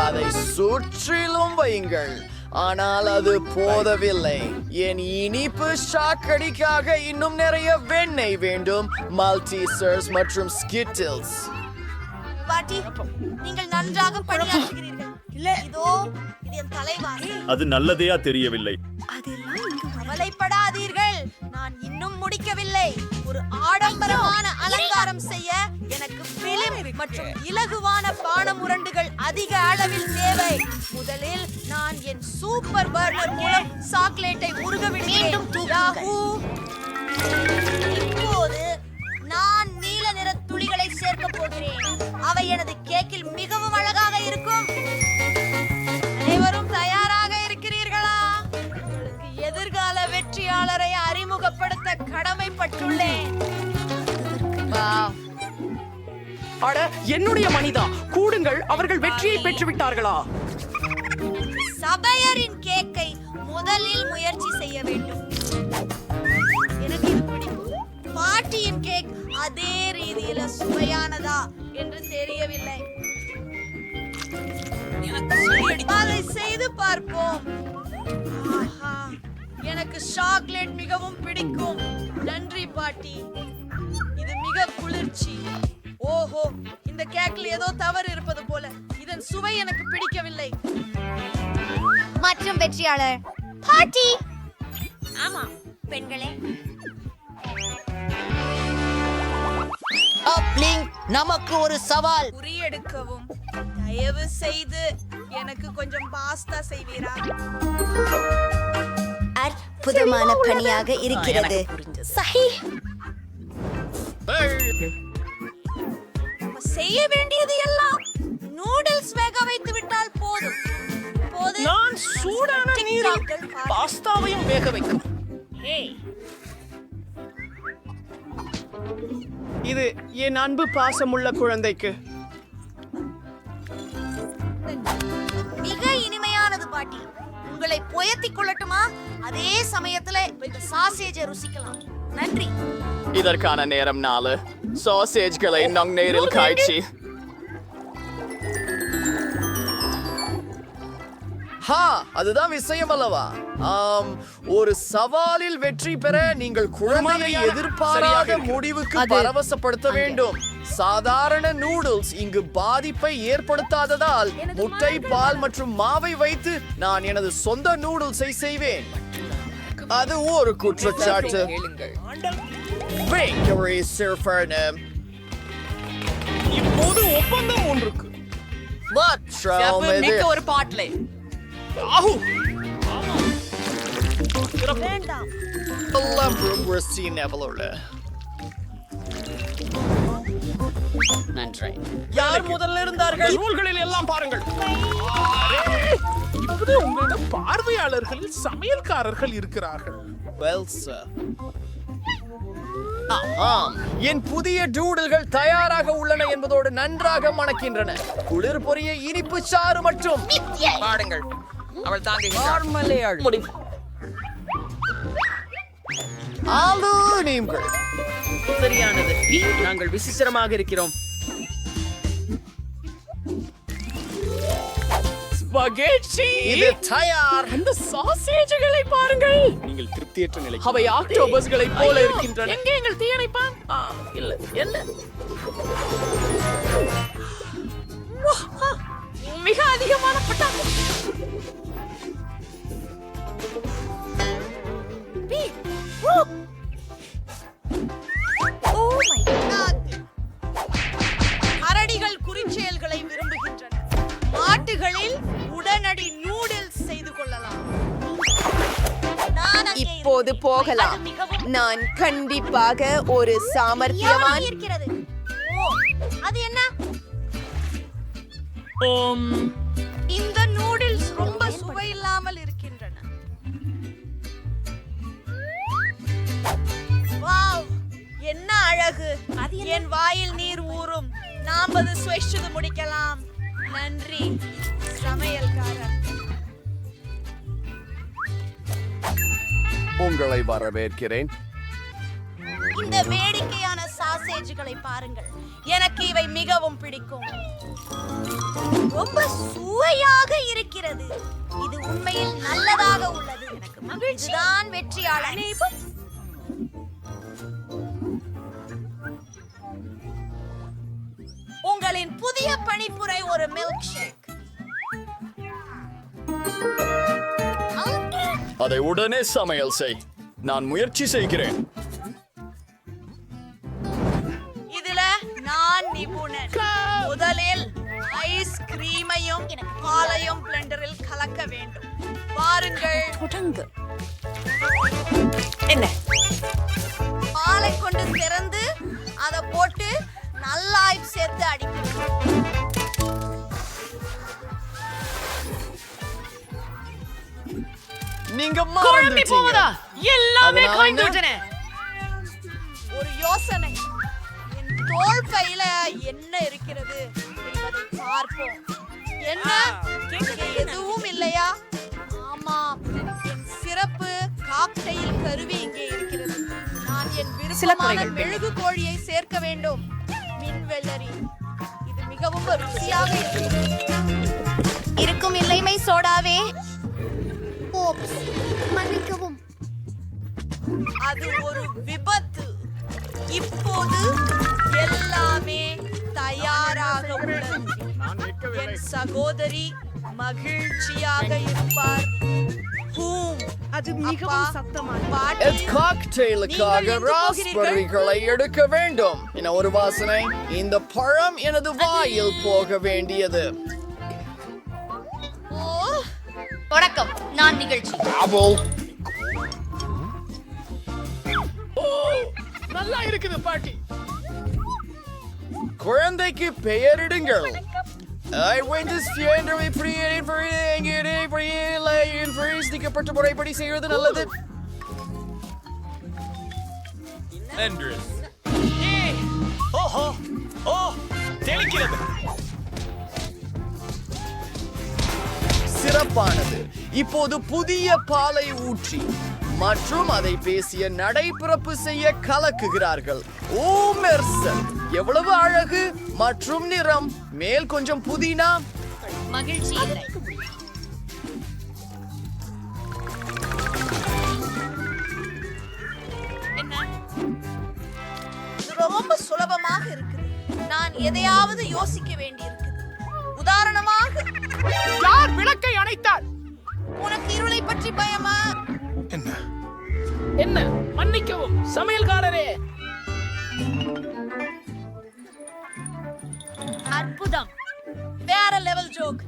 அதை சுற்றிலும் வையுங்கள். ஆனால் அது போதவில்லை. என் இனிப்பு சாக்கடிக்காக இன்னும் நிறைய வெண்ணெய் வேண்டும். மல்டிசர்ஸ் மற்றும் ஸ்கிட்டில்ஸ். பாட்டி, நீங்கள் நன்றாக பணியாற்றுகிறீர்கள். இதோ இது என் தலைவாரி. அது நல்லதையா தெரியவில்லை. கவலைப்படாதீர்கள், நான் இன்னும் முடிக்கவில்லை. ஒரு ஆடம்பரமான அலங்காரம் செய்ய எனக்கு பிலிம் மற்றும் இலகுவான பானமுரண்டுகள் அதிக அளவில் தேவை. முதலில் நான் என் சூப்பர் பர்னர் மூலம் சாக்லேட்டை உருக விடுகிறேன். இப்போது நான் நீல நிற துளிகளை சேர்க்க போகிறேன். அவை எனது கேக்கில் மிகவும் அழகாக இருக்கும். அனைவரும் தயாராக இருக்கிறீர்களா? உங்களுக்கு எதிர்கால வெற்றியாளரை அறிமுகப்படுத்த கடமைப்பட்டுள்ளேன். அட, என்னுடைய மனிதா, கூடுங்கள். அவர்கள் வெற்றியை பெற்று விட்டார்களா? சபையரின் கேக்கை முதலில் முயற்சி செய்ய வேண்டும். எனக்கு இது பிடிக்கும். பாட்டியின் கேக் அதே ரீதியில சுவையானதா என்று தெரியவில்லை. அதை செய்து பார்ப்போம். எனக்கு சாக்லேட் மிகவும் பிடிக்கும். நன்றி பாட்டி, இது மிக குளிர்ச்சி. ஓஹோ, இந்த கேக்ல ஏதோ தவறு இருப்பது போல. இதன் சுவை எனக்கு பிடிக்கவில்லை. மற்றும் வெற்றியாளர் பாட்டி. ஆமா பெண்களே, நமக்கு ஒரு சவால். குறியெடுக்கவும். தயவு செய்து எனக்கு கொஞ்சம் பாஸ்தா செய்வீரா? அற்புதமான பணியாக இருக்கிறது. சஹி. செய்ய வேண்டியது எல்லாம் நூடுல்ஸ் வேக வைத்து விட்டால் போதும். நான் சூடான நீரில் பாஸ்தாவையும் வேக வைக்கும். இது என் அன்பு பாசமுள்ள குழந்தைக்கு மிக இனிமையானது பாட்டி. உங்களை புயத்திக் கொள்ளட்டுமா? அதே சமயத்துல இந்த சாசேஜை ருசிக்கலாம். நன்றி. இதற்கான நேரம் 4. சாசேஜ்களை நம் நேரில் காய்ச்சி. அதுதான் விஷயம் அல்லவா? ஒரு சவாலில் வெற்றி பெற நீங்கள் குழந்தையை எதிர்பாராத முடிவுக்கு பரவசப்படுத்த வேண்டும். சாதாரண நூடுல்ஸ் இங்கு பாதிப்பை ஏற்படுத்தாததால் முட்டை, பால் மற்றும் மாவை வைத்து நான் எனது சொந்த நூடுல்ஸை செய்வேன். அது ஒரு குற்றச்சாட்டு. Bakery Surfernum. இப்போது ஒப்பந்தம் ஒன்றுக்கு மற்றும் இது ஒரு பாட்டிலே லம்பரும் ரசினவளோட. நன்றி. யார் முதல்ல இருந்தார்கள்? நூல்களில் எல்லாம் பாருங்கள். இப்போது உங்களிடம் பார்வையாளர்கள் சமையல்காரர்கள் இருக்கிறார்கள். Well, sir. ஆம், என் புதிய டூடுல்கள் தயாராக உள்ளன என்பதோடு நன்றாக மணக்கின்றன. குளிர் பொரிய இனிப்பு சாறு மற்றும் பாடுங்கள். அவள் தாங்குகிறாள். ஆலு நீம்கள். சரியானது. நாங்கள் விசித்திரமாக இருக்கிறோம். ஸ்பகெட்டி இது தயார். அந்த சாசேஜ்களை பாருங்கள். நீங்கள் திருப்தியற்ற நிலை. அவை ஆக்டோபஸ்களை போல இருக்கின்றன. எங்கே எங்கள் தீயணைப்பான்? இல்ல என்ன மிக அதிகமான பட்டாசு. அரடிகள் குறிச்செயல்களை விரும்புகின்றன. மாட்டுகளில் உடனடி நூடுல்ஸ் செய்து கொள்ளலாம். இப்போது போகலாம். நான் கண்டிப்பாக ஒரு சாமர்த்தியவான். இருக்கிறது. அது என்ன? இந்த நூடுல்ஸ் ரொம்ப சுவையில்லாமல் இருக்கின்றன. வாவ், என்ன அழகு! என் வாயில் நீர் ஊறும். நாம் அது சுவைச்சது முடிக்கலாம். நன்றி சமையல்காரர். உங்களை வரவேற்கிறேன். இந்த வேடிக்கையான சாசேஜ்களை பாருங்கள். எனக்கு இவை மிகவும் பிடிக்கும். ரொம்ப சுவையாக இருக்கிறது. இது உண்மையில் நல்லதாக உள்ளது. எனக்கு மகிழ்ச்சி. இதுதான் வெற்றியாளர். உங்களின் புதிய பணிப்புரை ஒரு மில்க் ஷேக். அதை உடனே சமையல் செய். நான் முயற்சி செய்கிறேன். இதுல நான் நிபுணன். முதலில் ஐஸ் கிரீமையும் பாலையும் பிளெண்டரில் கலக்க வேண்டும். பாருங்கள். தொடங்கு. என்ன? பாலை கொண்டு திறந்து அதை போட்டு நல்லா சேர்த்து அடிக்கணும். நீங்க மறந்துட்டீங்க. எல்லாமே காய்ந்து விட்டன. ஒரு யோசனை. என் தோள் பையில என்ன இருக்கிறது என்பதை பார்ப்போம். என்ன? இங்கே எதுவும் இல்லையா? ஆமாம், என் சிறப்பு காக்டெயில் கருவி இங்கே இருக்கிறது. நான் என் விருப்பமான மெழுகு கோழியை சேர்க்க வேண்டும். மின்வெள்ளரி. இது மிகவும் ருசியாக இருக்கும். இல்லைமை சோடாவே. ஓப்ஸ், மன்னிக்கவும். அது ஒரு விபத்து. இப்போது எல்லாமே தயாராக உள்ளது. என் சகோதரி மகிழ்ச்சியாக இருப்பார். அது மிகவும் சத்தமாக. காக்டெயிலுக்காக ராஸ்பெர்ரிகளை எடுக்க வேண்டும். என ஒரு வாசனை. இந்த பழம் எனது வாயில் போக வேண்டியது. வணக்கம், நான் நிகழ்ச்சி. நல்லா இருக்குது பாட்டி. குழந்தைக்கு பெயரிடுங்கள். I went to Fiendry Free நீக்கப்பட்ட முறைப்படி செய்வது நல்லது. Andres. ஓஹோ, ஓ, தெளிக்கிறது. சிறப்பானது. இப்போது புதிய பாலை ஊற்றி மற்றும் அதை பேசிய நடைபிறப்பு செய்ய கலக்குகிறார்கள். ஓ மெர்சல், எவ்வளவு அழகு மற்றும் நிறம். மேல் கொஞ்சம் புதினா. மகிழ்ச்சி இல்லை. இது ரொம்ப சுலபமாக இருக்குது. நான் எதையாவது யோசிக்க வேண்டியிருக்குது. உதாரணமாக, யார் விளக்கை அணைத்தார்? உனக்கு இருளை பற்றி பயமா? என்ன மன்னிக்கவும் சமையல்காரரே. அற்புதம். வேற லெவல் ஜோக்.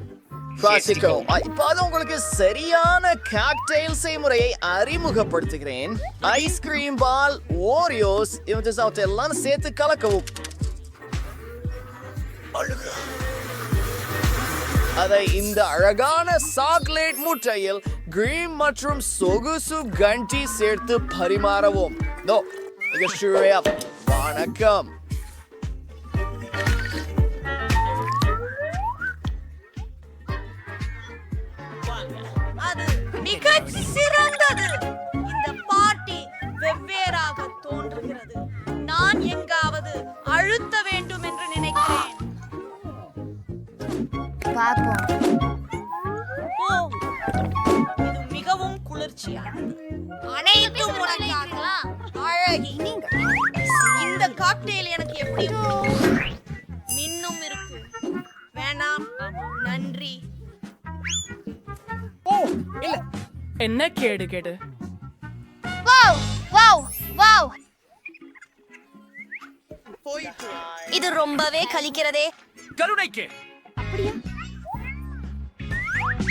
கிளாசிக்கோ. இப்போது உங்களுக்கு சரியான காக்டெயில் செய்முறையை அறிமுகப்படுத்துகிறேன். ஐஸ்கிரீம் பால், ஓரியோஸ் இவற்றை சேர்த்து கலக்கவும். அதை இந்த அழகான சாக்லேட் முட்டையில் கிரீம் மற்றும் சொகுசு கண்டி சேர்த்து பரிமாறவும். வணக்கம். அது மிகச் சிறந்தது. இந்த பாட்டி வெவ்வேறாக தோன்றுகிறது. நான் எங்காவது அழுத்த வேண்டும் என்று நினைக்கிறேன். ஓ, இது மிகவும் குளிர்ச்சியானது. அனைத்தும் உனக்காக. அழகி. இந்த காக்டெயில் எனக்கு எப்படி மின்னும் இருக்கு. வேணாம், நன்றி. என்ன கேடு. வாவ் வாவ் வாவ், இது ரொம்பவே கலிக்கிறதே. கருணைக்கு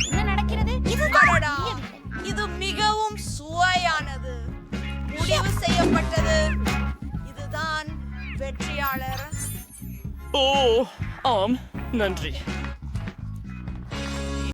என்ன நடக்கிறது? அடடா, இது மிகவும் சுவையானது. முடிவு செய்யப்பட்டது. இதுதான் வெற்றியாளர். ஆம், நன்றி.